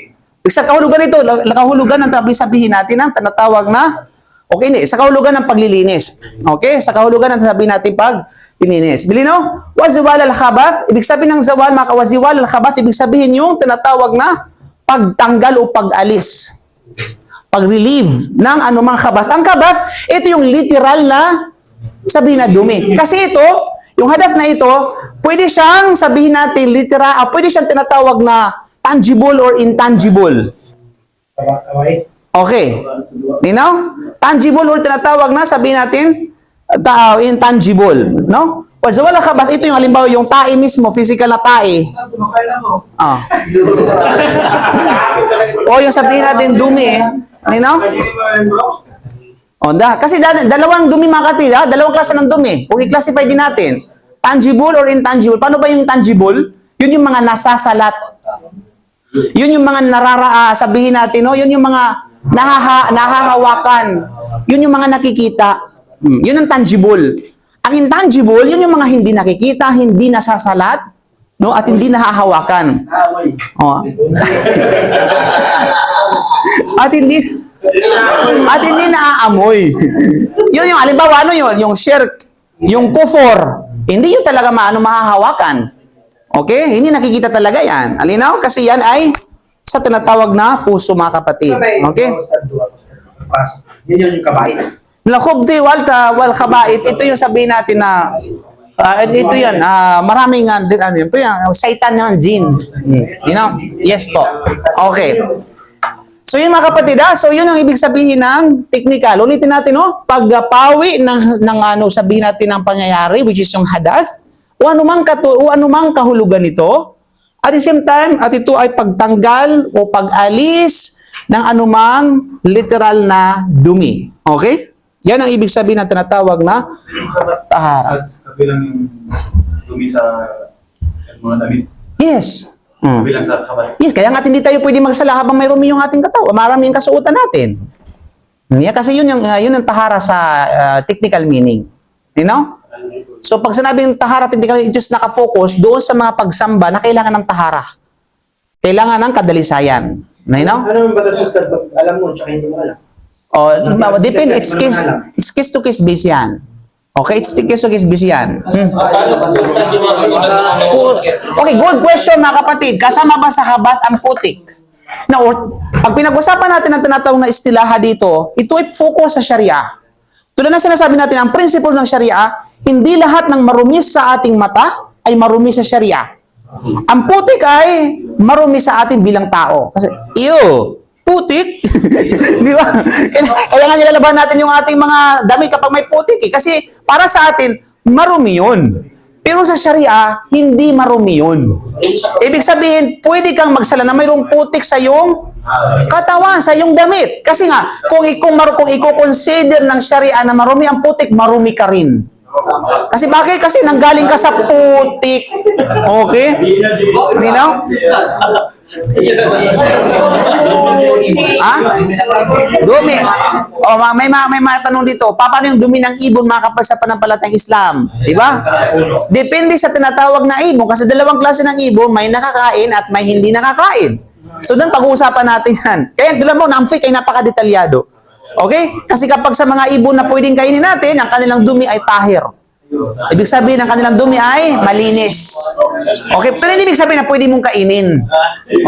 Speaker 1: Sa kahulugan nito, kahulugan ng sabihin natin ang tinatawag na okay, hindi. Sa kahulugan ng paglilinis. Okay? Sa kahulugan ng sabihin natin paglilinis. Bilino? Waziwal al-khabath. Ibig sabihin ng zawal, mga kawaziwal al-khabath, ibig sabihin yung tinatawag na pagtanggal o pag-alis. Pag-relieve ng anumang khabath. Ang khabath, ito yung literal na sabihin na dumi. Kasi ito, yung hadath na ito, pwede siyang sabihin natin literal, pwede siyang tinatawag na tangible or intangible. Okay. Ninaw? Tangible or tinatawag na, sabihin natin, intangible. No? Wala khabath, ito yung halimbawa, yung tae mismo, physical na tae. O yung sabihin natin, dumi. Ninaw? Kasi dalawang dumi mga kapatid, dalawang klase ng dumi. Kung i-classify din natin, tangible or intangible. Paano ba yung tangible? Yun yung mga nasasalat. Yun yung mga sabihin natin, no? Yun yung mga nahahawakan. Yun yung mga nakikita. Yun ang tangible. Ang intangible, yun yung mga hindi nakikita, hindi nasasalat, no? At hindi nahahawakan. Oh. At hindi naaamoy. Yun yung, halimbawa, ano yun? Yung shirk, yung kufor. Hindi yun talaga mahahawakan. Okay? Hindi nakikita talaga yan. Alinaw? Kasi yan ay sa tinatawag na puso, mga kapatid. Okay?
Speaker 2: Yan yung kabait.
Speaker 1: Lakubdi wal kabait. Ito yung sabihin natin na ito yan. Maraming satan yung jinn. You know? Yes po. Okay. So yun mga kapatid, so yun ang ibig sabihin ng technical. Ulitin natin, no? Pagpawi ng sabihin natin ng pangyayari, which is yung hadath, o anumang kahulugan nito. At the same time, at ito ay pagtanggal o pag-alis ng anumang literal na dumi. Okay? Yan ang ibig sabihin na tinatawag na tahara.
Speaker 4: Kabilang yung dumi sa mga damit.
Speaker 1: Yes.
Speaker 4: Kabilang sa kabay.
Speaker 1: Yes, kaya nga hindi tayo pwede magsala habang may rumi yung ating katawan. Marami yung kasuotan natin. Yeah, kasi yun ang tahara sa technical meaning. You know? So pag sinabing tahara technical, it is nakafocus doon sa mga pagsamba na kailangan ng tahara. Kailangan ng kadalisayan. You know?
Speaker 2: Ano yung batas sa alam mo, tsaka hindi mo alam?
Speaker 1: Depende. It's case to case base yan. Okay, it's case to case base yan.
Speaker 3: Paano basta yung mga kasunod na
Speaker 1: Okay, good question mga kapatid. Kasama ba sa habat ang putik? Pag pinag-usapan natin ang tinatawag na istilaha dito, ito ay focus sa Sharia. Tulad na sinasabi natin, ang principle ng Sharia, hindi lahat ng marumi sa ating mata ay marumi sa Sharia. Ang putik ay marumi sa atin bilang tao. Kasi, putik? Di ba? Kaya nga nilalaban natin yung ating mga damit kapag may putik. Kasi para sa atin, marumi yun. Pero sa Sharia, hindi marumi yun. Ibig sabihin, pwede kang magsala na mayroong putik sa iyong katawan, sa iyong damit. Kasi nga, kung i-consider ng Sharia na marumi ang putik, marumi ka rin. Kasi bakit? Kasi nanggaling ka sa putik. Okay? Linaw? Ha? Dumi. O, may matanong dito. Paano yung dumi ng ibon mga kapal sa panampalatayang Islam? Di ba? Depende sa tinatawag na ibon. Kasi dalawang klase ng ibon, may nakakain at may hindi nakakain. So, doon pag-uusapan natin yan. Kaya, tulad mo, na-amfik ay napakadetalyado. Okay? Kasi kapag sa mga ibon na pwedeng kainin natin, ang kanilang dumi ay tahir. Ibig sabihin ng kanilang dumi ay malinis. Okay? Pero hindi ibig sabihin na pwede mong kainin.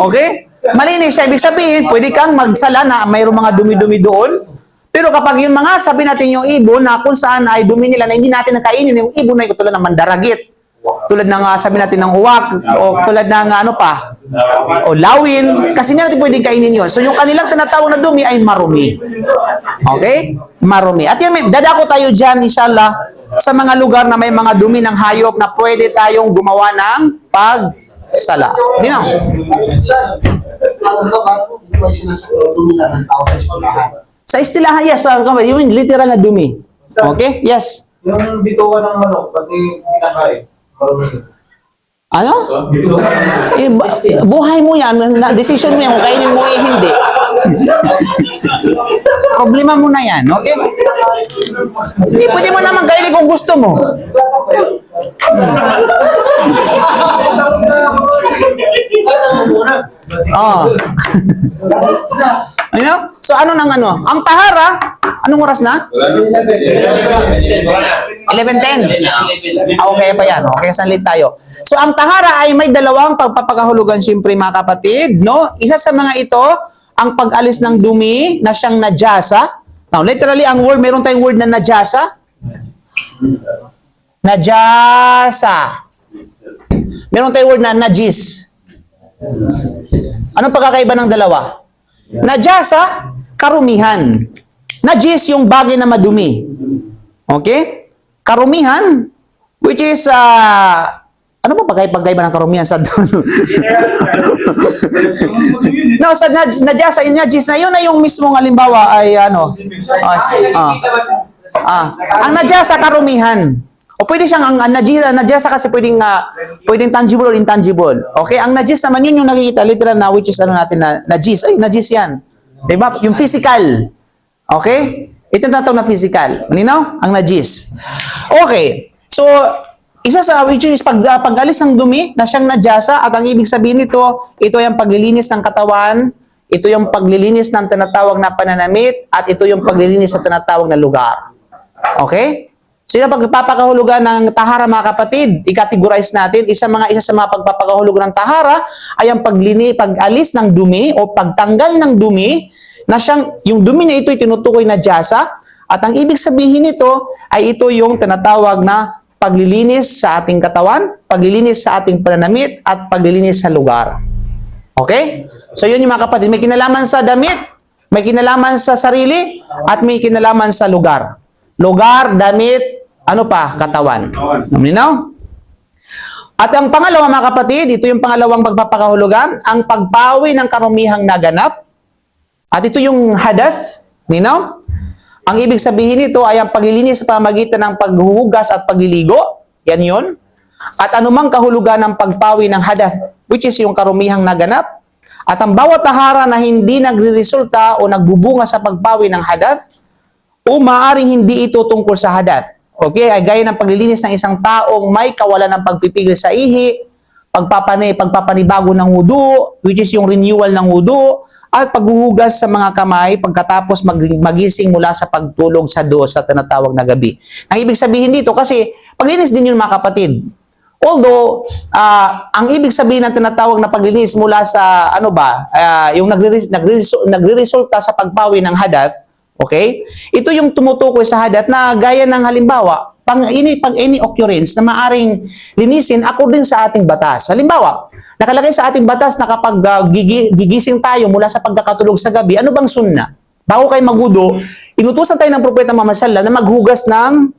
Speaker 1: Okay? Malinis siya. Ibig sabihin, pwede kang magsala na mayroong mga dumi-dumi doon. Pero kapag yung mga, sabi natin yung ibon na kung saan ay dumi nila na hindi natin nakainin, yung ibon na ito tulad ng mandaragit. Tulad ng, sabi natin ng uwak, o tulad ng ano pa, o lawin, kasi hindi natin pwedeng kainin yun. So yung kanilang tinatawag na dumi ay marumi. Okay? Marumi. At yan, dadako tayo dyan, inshallah, sa mga lugar na may mga dumi ng hayop na pwede tayong gumawa ng pagsala. Hindi na.
Speaker 2: Ang kabat, ito ay sinasagot ng tao sa istilahan.
Speaker 1: Sa istilahan, yes, yung literal na dumi. Okay? Yes.
Speaker 3: Yung bituka ng manok, pati pinakain.
Speaker 1: Ano? Buhay mo yan. Decision mo yan kung kainin mo hindi. Problema mo na yan. Okay? Hindi, pwede mo naman kainin kung gusto mo. Oh. Ano? So ano nang ano? Ang tahara, anong oras na? 11:10. Okay pa yan. Okay, sanlit tayo. So ang tahara ay may dalawang pagpapakahulugan siyempre mga kapatid, no? Isa sa mga ito, ang pag-alis ng dumi na siyang najasa. Now, literally ang word, meron tayong word na najasa. Najasa. Meron tayong word na najis. Anong pagkakaiba ng dalawa? Najasa, karumihan. Najis, yung bagay na madumi. Okay? Karumihan, which is, ano ba pagkaiba ng karumihan sa no, sa najasa, yung najis na yun na yung mismong halimbawa ay ano, ang najasa, karumihan. O pwede siyang, ang najasa kasi pwedeng tangible or intangible. Okay? Ang najis naman yun yung nakikita, literal na, which is ano natin na najis. Ay, najis yan. Diba? Yung physical. Okay? Ito yung tatawag na physical. Malinaw? Ang najis. Okay. So, isa sa which is pag-alis ng dumi na siyang najasa at ang ibig sabihin nito, ito yung paglilinis ng katawan, ito yung paglilinis ng tinatawag na pananamit, at ito yung paglilinis sa tinatawag na lugar. Okay? So yung pagpapakahulugan ng tahara mga kapatid, i-categorize natin, isa sa mga pagpapakahulugan ng tahara ay ang pag-alis ng dumi o pagtanggal ng dumi na siyang, yung dumi na ito ay tinutukoy na jasa at ang ibig sabihin nito ay ito yung tinatawag na paglilinis sa ating katawan, paglilinis sa ating pananamit at paglilinis sa lugar. Okay? So yun yung mga kapatid, may kinalaman sa damit, may kinalaman sa sarili at may kinalaman sa lugar. Lugar, damit, ano pa? Katawan. Naminaw? At ang pangalawa mga kapatid, ito yung pangalawang pagpapakahulugan, ang pagpawi ng karumihang naganap. At ito yung hadath. Ninaw? Ang ibig sabihin nito ay ang paglilinis sa pamagitan ng paghuhugas at pagliligo. Yan yun. At anumang kahulugan ng pagpawi ng hadath, which is yung karumihang naganap. At ang bawat tahara na hindi nagre-resulta o nagbubunga sa pagpawi ng hadath, o maaaring hindi ito tungkol sa hadath. Okay? Ay gaya ng paglilinis ng isang taong may kawalan ng pagpipigil sa ihi, pagpapanibago ng wudu, which is yung renewal ng wudu, at paghuhugas sa mga kamay pagkatapos magising mula sa pagtulog sa sa tinatawag na gabi. Ang ibig sabihin dito, kasi paglinis din yun mga kapatid. Although, ang ibig sabihin ng tinatawag na paglinis mula sa, yung nagre-resulta sa pagpawi ng hadath, okay? Ito yung tumutukoy sa hadath na gaya ng halimbawa, pag any occurrence na maaring linisin according sa ating batas. Halimbawa, nakalagay sa ating batas na kapag gigising tayo mula sa pagkakatulog sa gabi, ano bang sunna? Bago kayo magudo, inutusan tayo ng Propeta Muhammad sallallahu na maghugas ng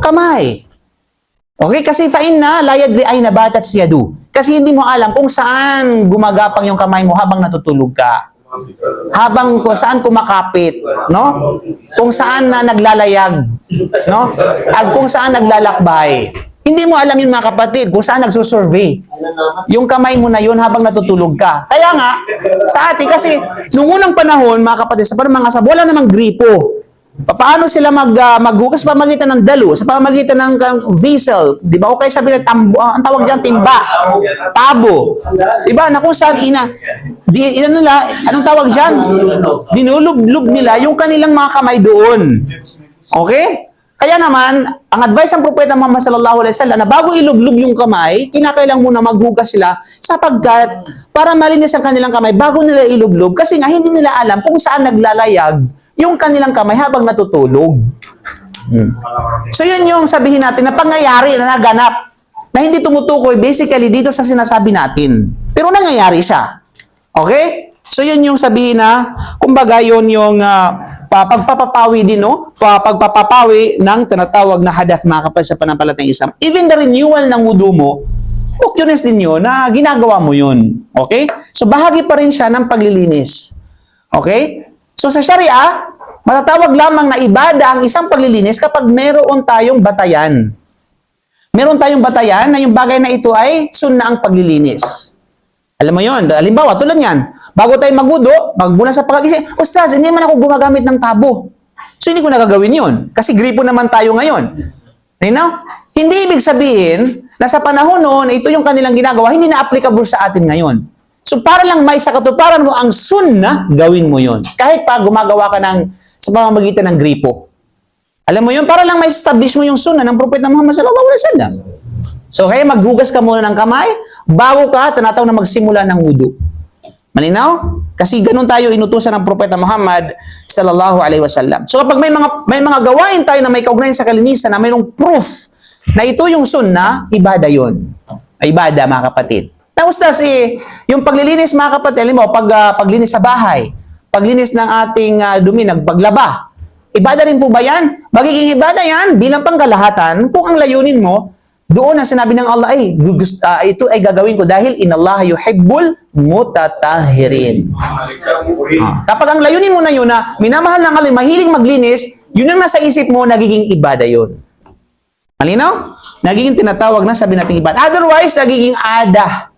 Speaker 1: kamay. Okay? Kasi fa'inna la yadri ayna batat siyadu. Kasi hindi mo alam kung saan gumagapang yung kamay mo habang natutulog ka. Habang kung saan kumakapit, no? Kung saan na naglalayag, no? At kung saan naglalakbay. Hindi mo alam yun mga kapatid, kung saan nagsusurvey. Yung kamay mo na yun habang natutulog ka. Kaya nga, sa atin, kasi nung unang panahon, mga kapatid, sa mga sabo, wala namang gripo. Paano sila maghugas sa pamagitan ng dalo, sa pamagitan ng vessel, di ba? O kaya sabi na ang tawag diyan timba, tabo. Di ba? Na kung saan anong tawag diyan? Dinulub-lub nila yung kanilang mga kamay doon. Okay? Kaya naman, ang advice ng propeta Muhammad sallallahu alaihi wasallam na bago ilublob yung kamay, kinakailangan muna maghugas sila sapagkat para malinis ang kanilang kamay bago nila ilublob kasi nga hindi nila alam kung saan naglalayag yung kanilang kamay habang natutulog. So yun yung sabihin natin na pangyayari na naganap na hindi tumutukoy basically dito sa sinasabi natin. Pero nangyayari siya. Okay? So yun yung sabihin na, kumbaga yun yung pagpapapawi din, no? Pagpapapawi ng tinatawag na hadath mga kapatid sa panampalatayang Islam. Even the renewal ng wudu mo, focus din yun na ginagawa mo yun. Okay? So bahagi pa rin siya ng paglilinis. Okay? So sa Sharia, matatawag lamang na ibada ang isang paglilinis kapag meron tayong batayan. Meron tayong batayan na yung bagay na ito ay sunna ang paglilinis. Alam mo yun, halimbawa, tulad yan, bago tayo magwudu, magmula sa pagkagising, Ustaz, hindi man ako gumagamit ng tabo. So, hindi ko nagagawin yun. Kasi gripo naman tayo ngayon. You know? Hindi ibig sabihin na sa panahon noon, ito yung kanilang ginagawa, hindi na applicable sa atin ngayon. So, para lang may sa katuparan mo ang sunna, gawin mo yun. Kahit pa gumagawa ka sa pamamagitan ng gripo. Alam mo yun, para lang may establish mo yung sunna ng propeta Muhammad sallallahu alaihi wasallam. So, kaya maghugas ka muna ng kamay, bago ka, tinatawag na magsimula ng wudu. Malinaw? Kasi ganun tayo inutusan ng propeta Muhammad sallallahu alaihi wasallam. So kapag may mga gawain tayo na may kaugnayan sa kalinisan na mayroong proof na ito yung sunna, ibada yun. Ibada mga kapatid. Tapos yung paglilinis mga kapatid, alam mo, paglinis sa bahay, paglinis ng ating dumi, nagpaglaba, ibada rin po ba yan? Magiging ibada yan bilang pangkalahatan kung ang layunin mo, doon ang sinabi ng Allah ay ito ay gagawin ko dahil inallaha yuhibbul mutatahirin. Kapag ang layunin mo na yun na minamahal ng Allah, mahilig maglinis, yun ang nasa isip mo, nagiging ibada yun. Malinaw? Nagiging tinatawag na sabi natin ibada. Otherwise, nagiging ada.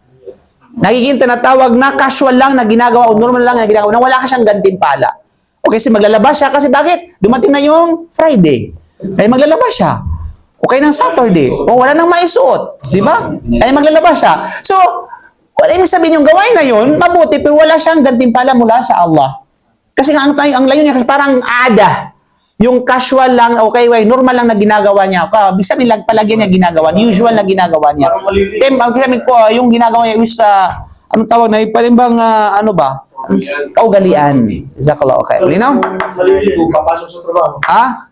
Speaker 1: Nagiging tinatawag na casual lang na ginagawa o normal lang na ginagawa na wala ka siyang gantimpala. Okay, kasi maglalabas siya kasi bakit? Dumating na yung Friday. Kaya maglalabas siya. Okay ng Saturday. O wala nang maisuot. Di ba? Ay maglalabas siya. So, wala ibig sabihin yung gawain na yun, mabuti, pero wala siyang gantimpala mula sa Allah. Kasi nga ang layo niya, kasi parang ada. Yung casual lang, okay, normal lang na ginagawa niya. Bisa sabihin, palagyan niya ginagawa. Usual na ginagawa niya. Sabi ko, yung ginagawa niya is, anong tawag na, palimbang, ano ba? Kaugalian. Jazakallahu khair. You know?
Speaker 3: Maliligo, papasok sa trabaho.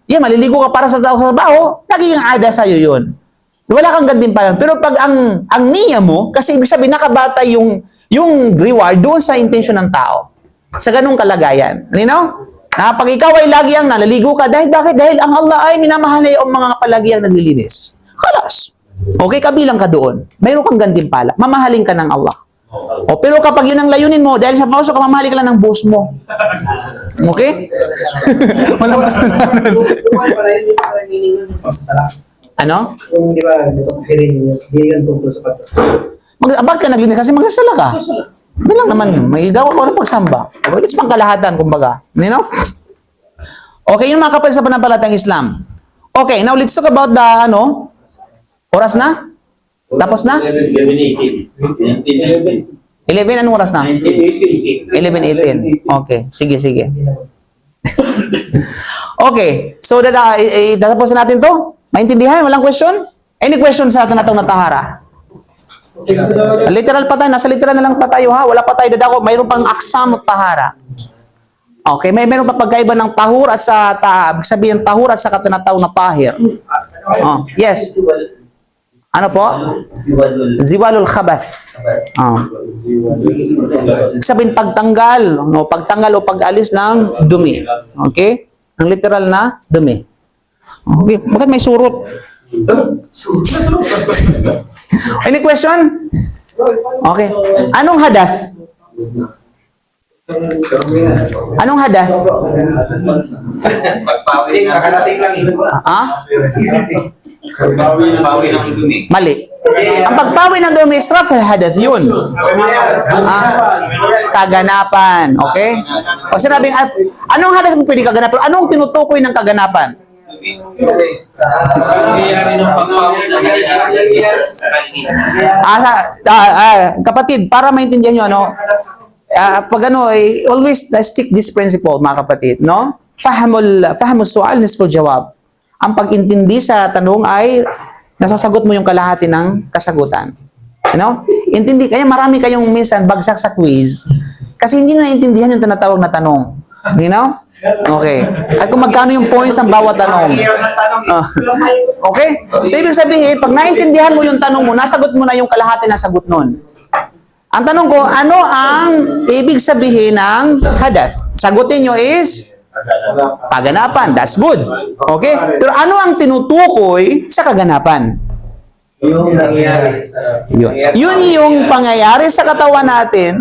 Speaker 1: Yeah, maliligo ka para sa trabaho, nagiging ada sa'yo yun. Wala kang gantimpala. Pero pag ang niya mo, kasi ibig sabihin nakabatay yung reward doon sa intention ng tao. Sa ganung kalagayan. You know? Na pag ikaw ay lagi ang naliligo ka, dahil bakit? Dahil ang Allah ay minamahal ang mga palagi ang naglilinis. Kalas. Okay, kabilang ka doon. Mayroon kang gantimpala. Mamahalin ka ng Allah. O, pero kapag yun ang layunin mo, dahil sa pauso ka, mamahali ka lang ng boss mo. Okay? Wala ba? Ano?
Speaker 3: Yung di ba, hindi yan tungkol sa pagsasala.
Speaker 1: Bakit ka naglinis? Kasi magsasala ka. Hindi lang naman yun. May gawa ko ng pagsamba. It's pangkalahatan, kumbaga. You know? Okay, yung mga kapatid sa panampalatayang Islam. Okay, now let's talk about the, oras na? Tapos na?
Speaker 3: 11:18.
Speaker 1: 11, anong oras na? 11:18. Okay, sige. Okay, so tatapusin natin to? Maintindihan? Walang question? Any question sa tinatawag na tahara? Literal pa tayo, nasa literal na lang pa tayo ha? Wala pa tayo dadako, mayroon pang aksam at tahara. Okay, mayroon pa pagkaiba ng tahur at sa sabihin tahur at sa tinatawag na tahir. Oh, yes. Ano po? Ziwalul khabath. Sabihin pagtanggal o pag-alis ng dumi. Okay? Ang literal na dumi. Okay, bakit may surot? Any question? Okay. Anong hadath? Anong hadath?
Speaker 4: Pagpawi lang ito.
Speaker 1: Ah?
Speaker 4: Pagpawi ng dumi.
Speaker 1: Mali. Ang pagpawi ng dumi is rafal hadath yun. Kaganapan. Okay? O sinabing, anong hadath mo pwede kaganapan? Anong tinutukoy ng kaganapan?
Speaker 3: Nangyayari ng pagpawi ng
Speaker 1: Kapatid, para maintindihan nyo, ano, pag ano, always stick this principle, mga kapatid, no? Fahamul su'al, nisful jawab. Ang pag-intindi sa tanong ay nasasagot mo yung kalahati ng kasagutan. You know? Intindi, kaya marami kayong minsan bagsak sa quiz kasi hindi nyo naintindihan yung tinatawag na tanong. You know? Okay. At kung magkano yung points ng bawat tanong. Okay? So, ibig sabihin, pag naintindihan mo yung tanong mo, nasagot mo na yung kalahati na sagot nun. Ang tanong ko, ano ang ibig sabihin ng hadath? Sagutin nyo is kaganapan. That's good. Okay? Pero ano ang tinutukoy sa kaganapan?
Speaker 2: Yung nangyayari sa...
Speaker 1: Yun yung pangyayari sa katawan natin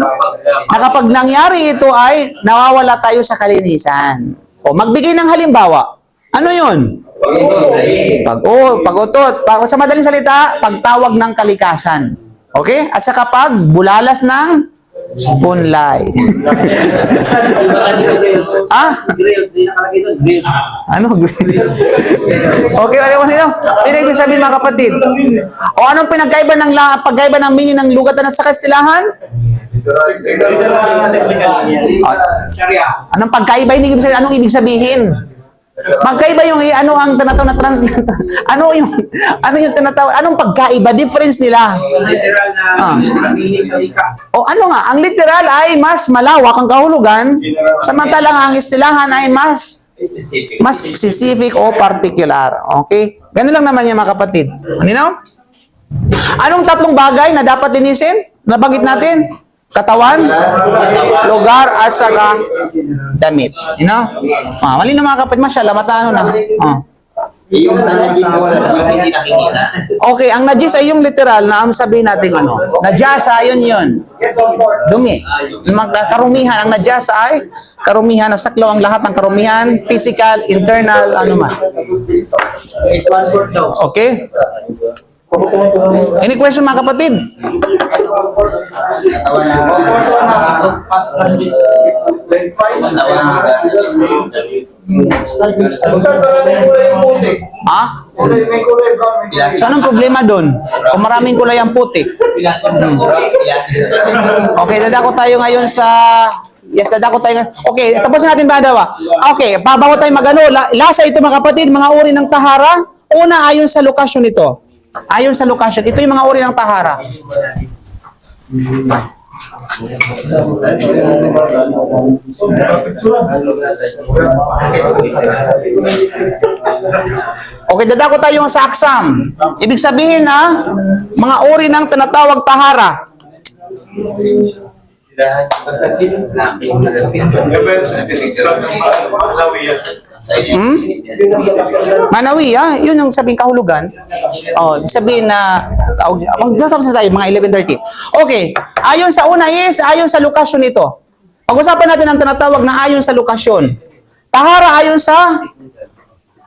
Speaker 1: na kapag nangyari ito ay nawawala tayo sa kalinisan. O magbigay ng halimbawa. Ano yun? Pag-utot. Sa madaling salita, pagtawag ng kalikasan. Okay? At sa kapag bulalas ng punlay. Ah? Ano? Okay, alam mo sino? Sino ibig sabihin mga kapatid? O anong pagkaiba ng meaning ng lugatan at sa kastilahan? Anong pagkaiba? Anong ibig sabihin? Magkaiba yung ano ang tinatawag na translate. ano yung tinatawag? Anong pagkaiba? Difference nila.
Speaker 2: Literal na meaning sa wika.
Speaker 1: O ano nga, ang literal ay mas malawak ang kahulugan, samantalang ang istilahan ay mas specific o particular. Okay? Ganun lang naman yan mga kapatid. Ano? Anong tatlong bagay na dapat linisin? Nabanggit natin? Katawan, lugar, at saka damit. You know? Mali na mga kapatid. Masyala, matano na.
Speaker 2: Yung sa najis, yung hindi nakikita.
Speaker 1: Okay, ang najis ay yung literal na sabihin natin ano. Najasa, yun. Dumi. Karumihan. Ang najasa ay karumihan. Nasaklaw ang lahat ng karumihan. Physical, internal, ano man. Okay? Any question mga kapatid? Ha? So anong problema doon? Kung maraming kulay ang putik. Okay, dadako tayo ngayon sa... Yes, dadako tayo ngayon. Okay, tapos natin ba daw? Okay, bago tayo magano, lasa ito mga kapatid, mga uri ng tahara. Una, ayon sa lokasyon ito. Ayon sa lokasyon, ito yung mga uri ng tahara. Okay, dadako tayo sa aksam. Ibig sabihin na mga uri ng tinatawag tahara. Manawi, yun yung sabing kahulugan. Sabihin na, magtatapos na tayo, mga 11:30. Okay, ayon sa una is, ayon sa lokasyon nito. Pag-usapan natin ang tinatawag na ayon sa lokasyon. Tahara ayon sa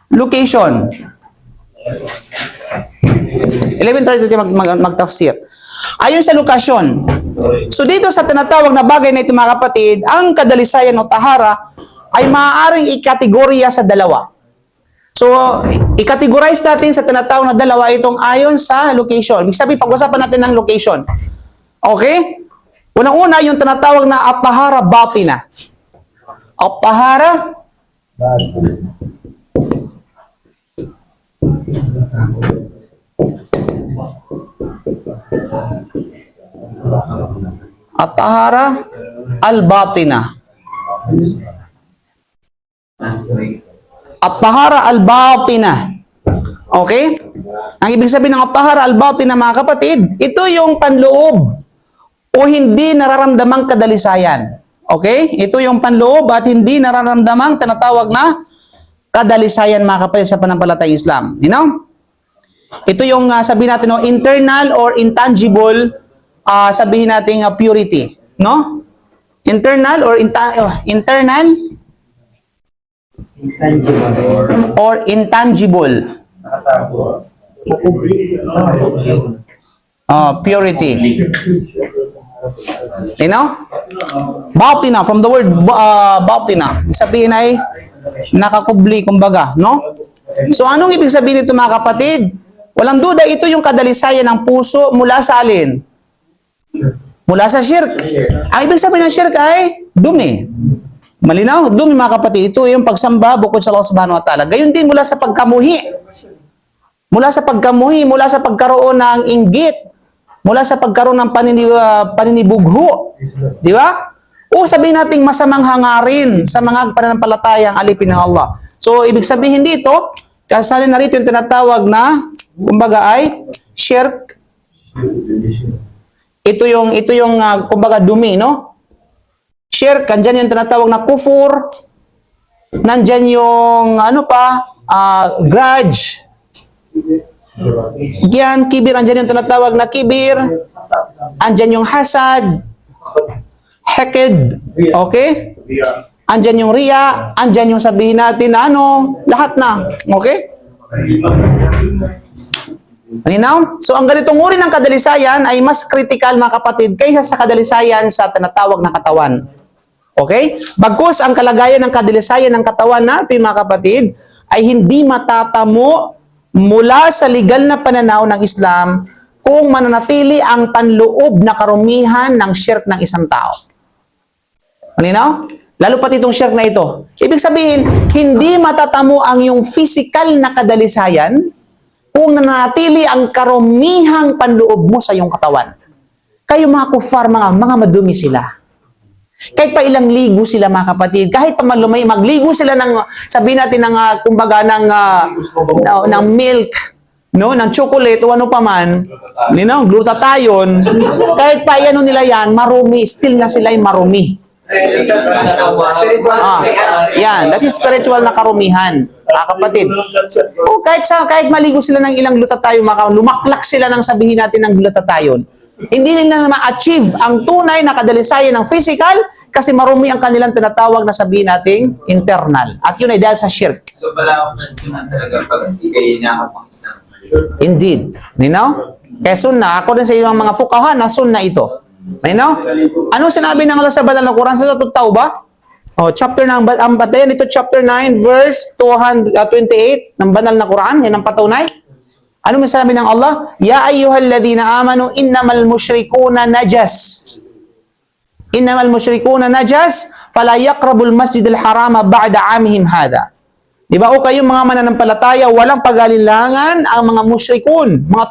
Speaker 1: location. 11:30 magtafsir. Ayon sa lokasyon. So dito sa tinatawag na bagay na ito mga kapatid, ang kadalisayan o tahara ay maaaring ikategorya sa dalawa. So, i-categorize natin sa tinatawag na dalawa itong ayon sa location. Ibig sabihin, pag-usapan natin ng location. Okay? Unang-una, yung tinatawag na at-tahara batina. At-tahara at-tahara al-batina. At-tahara al-batina. Okay? Ang ibig sabihin ng at-tahara al-batina mga kapatid, ito yung panloob o hindi nararamdamang kadalisayan. Okay? Ito yung panloob at hindi nararamdamang tinatawag na kadalisayan mga kapatid sa panampalatayang Islam. You know? Ito yung sabihin natin, no, internal or intangible, sabihin natin purity. No? Internal or internal or intangible. Purity. You know? Bautina, from the word bautina. Sabihin ay nakakubli, kumbaga, no? So, anong ibig sabihin nito, mga kapatid? Walang duda, ito yung kadalisayan ng puso mula sa alin? Mula sa shirk. Ang ibig sabihin ng shirk ay dumi. Malinaw? Dumi, mga kapatid. Ito yung pagsamba bukod sa Allah subhanahu wa ta'ala. Gayon din mula sa pagkamuhi. Mula sa pagkamuhi, mula sa pagkaroon ng inggit, mula sa pagkaroon ng paninibugho. Di ba? O sabihin nating masamang hangarin sa mga pananampalatayang alipin ng Allah. So, ibig sabihin dito, kasali na rito yung tinatawag na, kumbaga ay, shirk. Ito yung kumbaga dumi, no? Shirk, andyan yung tinatawag na kufur. Nandyan yung, grudge. Yan, kibir, andyan yung tinatawag na kibir. Andyan yung hasad. Heked. Okay? Andyan yung riya. Andyan yung sabihin natin na lahat na. Okay? Malinaw? So, ang ganitong uri ng kadalisayan ay mas critical, mga kapatid, kaysa sa kadalisayan sa tinatawag na katawan. Okay? Bagkus ang kalagayan ng kadalisayan ng katawan natin, mga kapatid, ay hindi matatamo mula sa legal na pananaw ng Islam kung mananatili ang panloob na karumihan ng shirk ng isang tao. Malinaw? Lalo pati itong shirk na ito. Ibig sabihin, hindi matatamo ang yung physical na kadalisayan kung nanatili ang karumihang panloob mo sa iyong katawan. Kayo mga kufar, mga madumi sila. Kahit pa ilang ligo sila, mga kapatid, kahit pa magligo sila ng, sabihin natin, ng milk, no, ng chocolate o ano pa man, glutathione, kahit pa nila yan, marumi, still na sila ay marumi. Yan, that is spiritual na karumihan, mga kapatid. O kahit maligo sila ng ilang glutathione, lumaklak sila ng sabihin natin ng glutathione. Hindi nila ma-achieve ang tunay na kadalisayan ng physical kasi marumi ang kanilang tinatawag na sabihin nating internal. At yun ay dahil sa shirk.
Speaker 3: So, wala akong sansunan talaga pag hindi kayo nakapang Islam.
Speaker 1: Indeed. Nino? Kaya sunna, ako din sa ibang mga fuqaha na sunna ito. Nino? Anong sinabi ng Allah sa banal na Quran sa Tawbah? Chapter ng batayan ito, chapter 9, verse 228 ng banal na Quran. Yan ang patunay. Ano masabi ng Allah? Ya ayyuhalladhina amanu innamal musyrikuna najas. Innamal musyrikuna najas fala yaqrabul masjidal harama ba'da amihim hada. Di ba? O kayong mga mananampalataya, walang pag-alinlangan ang mga musyrikun, mga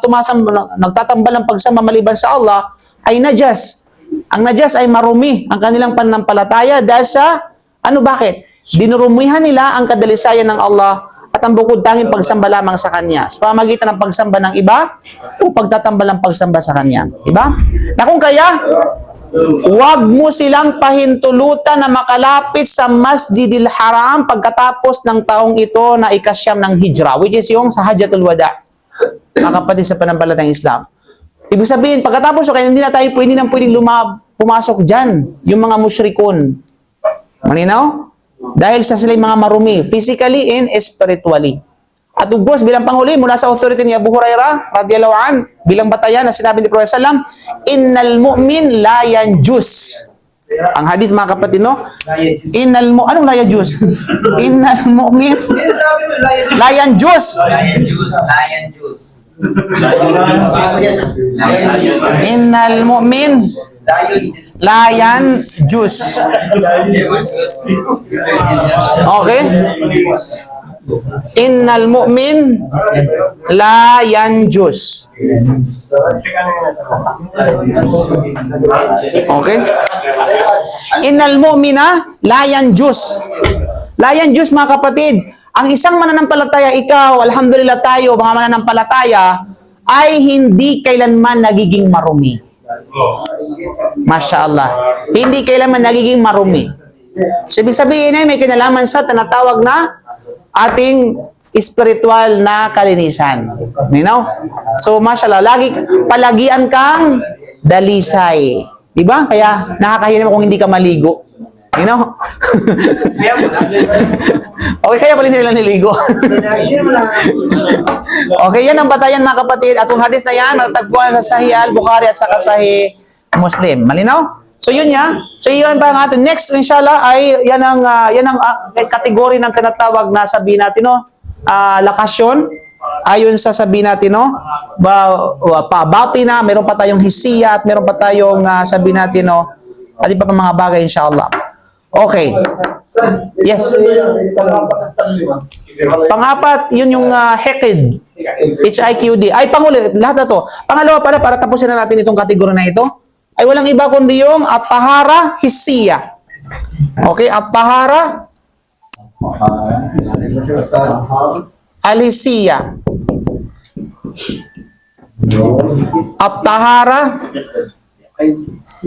Speaker 1: nagtatambal ng pagsamba maliban sa Allah, ay najas. Ang najas ay marumi ang kanilang pananampalataya dahil sa, bakit? Dinurumihan nila ang kadalisayan ng Allah at ang bukod tanging pagsamba lamang sa Kanya. Sa pamagitan ng pagsamba ng iba o pagtatambal ng pagsamba sa Kanya. Diba? Na kung kaya, huwag mo silang pahintulutan na makalapit sa Masjidil Haram pagkatapos ng taong ito na ikasyam ng Hijra, which is yung sa Hajjatul Wada. Mga kapatid sa pananampalatayang Islam. Ibig sabihin, pagkatapos kaya hindi na tayo pwedeng pumasok dyan, yung mga musyrikun. Malinaw? Dahil sa sila mga marumi, physically and spiritually. At ugos, bilang panghuli, mula sa authority ni Abu Hurairah, radiyallahu an, bilang batayan na sinabi ni Prophet sallam, innal mu'min la yanjus. Ang hadith, mga kapatid, no? Anong la yanjus? Innal mu'min la yanjus. Innal mu'min layan juice. Okay? Innal mu'min layan juice. Okay? Innal mu'mina layan juice. Layan juice, mga kapatid. Ang isang mananampalataya, ikaw, alhamdulillah tayo, mga mananampalataya, ay hindi kailanman nagiging marumi. Masya Allah. Hindi kailanman nagiging marumi. So, ibig sabihin ay may kinalaman sa tinatawag na ating spiritual na kalinisan. You know? So, mashallah, palagian kang dalisay. Diba? Kaya nakakahiya naman kung hindi ka maligo. You know? Okay, kaya pala nila niligo. Okay, yan ang batayan mga kapatid. At yung hadith na yan, matatagpuan sa Sahih al-Bukhari at saka Sahih Muslim. Malinaw? So yun yan. So yun ba ang ating next inshallah ay yan ang kategory ng tinatawag na sabihin natin no, lakasyon. Ayon sa sabihin natin no, batina, meron pa tayong hisiya at meron pa tayong sabihin natin no, at iba pa mga bagay inshallah. Okay. Yes. Pangapat, yun yung HIQD. HIQD. Ay, panguli, lahat na to. Pangalawa pala, para tapusin na natin itong kategory na ito, ay walang iba kundi yung at-tahara hisiya. Okay, at-tahara al-hisiya. At-tahara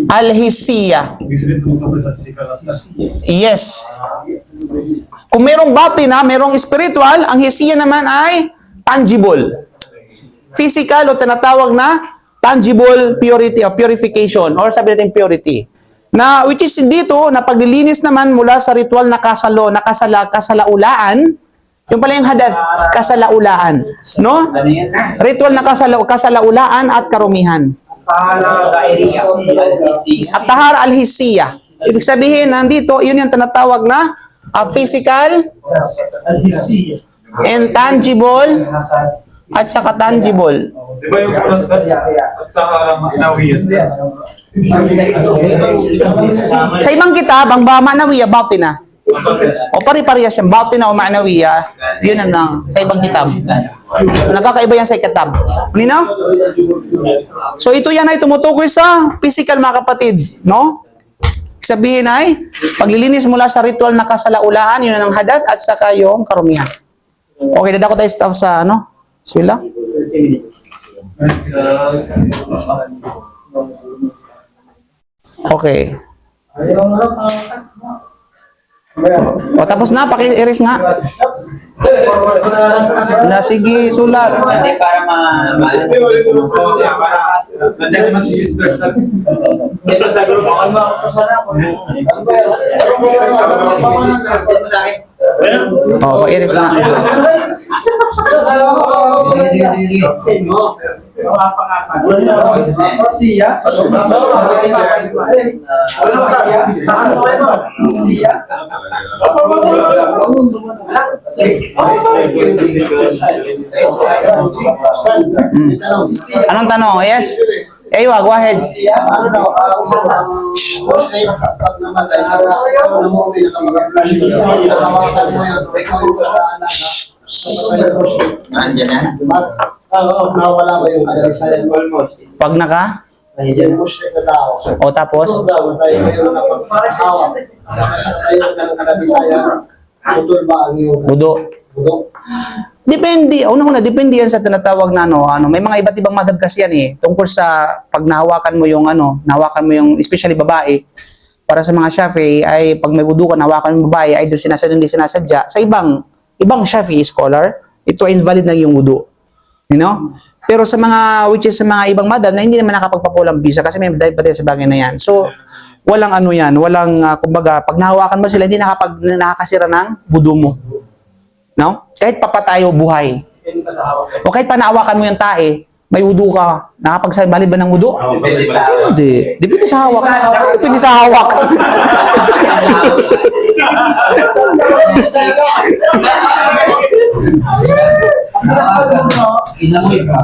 Speaker 1: al-hisiya. Yes. Kung merong batina, merong spiritual, ang hisiya naman ay tangible. Physical o tinatawag na tangible purity or purification or sabi natin purity. Na which is dito na paglilinis naman mula sa ritual na kasalaulaan. Yung pala yung hadath, kasalaulaan. No? Ritual na kasalaulaan at karumihan. At-tahara al-hisiya. Ibig sabihin, nandito, yun yung tinatawag na physical, intangible, at saka tangible.
Speaker 4: Di ba yung at saka nawiyas?
Speaker 1: Sa ibang kitab, ang ma'nawiya, batina. O pari-parehas yan, batina o ma'nawiya, yun ang sa ibang kitab. Nagkakaiba yan sa kitab. Nina? So ito yan ay tumutukoy sa physical mga kapatid, no? Sabihin ay, paglilinis mula sa ritual na kasalaulaan, yun ang hadath at saka yung karumihan. Okay, dadako tayo stuff sa ano? Bismillah. Okay. O tapos na, paki-erase nga. Na, sige, sulat.
Speaker 3: Kasi para
Speaker 4: Nandiyan naman si Sister Stars.
Speaker 3: Sino sa grupo?
Speaker 1: O, paki-erase na. Anong tanong? Yes? Aywa, go ahead.
Speaker 2: Ano daw, pag namatay, tapos ikaw na mo, nakawakan mo yun, ikaw yung kasaanan na
Speaker 3: Nandiyan na.
Speaker 2: nawala ba yung kadalisayan mo?
Speaker 1: Pag naka?
Speaker 2: Yung mushrik na tao.
Speaker 1: O tapos?
Speaker 2: Tayo ngayon na pag-hawak. Kasi tayo ng kadalisayan, putol ba ang iyong
Speaker 1: Budo.
Speaker 2: budok?
Speaker 1: Depende. Una-una, depende yan sa tinatawag na ano. May mga iba't ibang madhab kasi yan eh. Tungkol sa pag nahawakan mo yung ano, nahawakan mo yung, especially babae, para sa mga Shafi'i ay pag may wudu ka, nahawakan mo yung babae, ay doon sinasadya, hindi sinasadya. Sa ibang Shafi'i scholar, ito ay invalid na yung wudu. You know? Pero sa mga, which is sa mga ibang madhab na hindi naman nakapagpapulang bisa kasi may dahil pati sa bagay na yan. So, walang ano yan, walang, kumbaga, pag nahawakan mo sila, hindi nakakasira ng wudu mo. No? Kahit papatayo buhay. O kahit panaawakan mo yung tae, may wudu ka. Nakapagsalbalid ba ng wudu?
Speaker 3: Depende sa hawak.
Speaker 1: Hindi. Depende sa hawak. Depende sa hawak.
Speaker 3: Inamoy pa.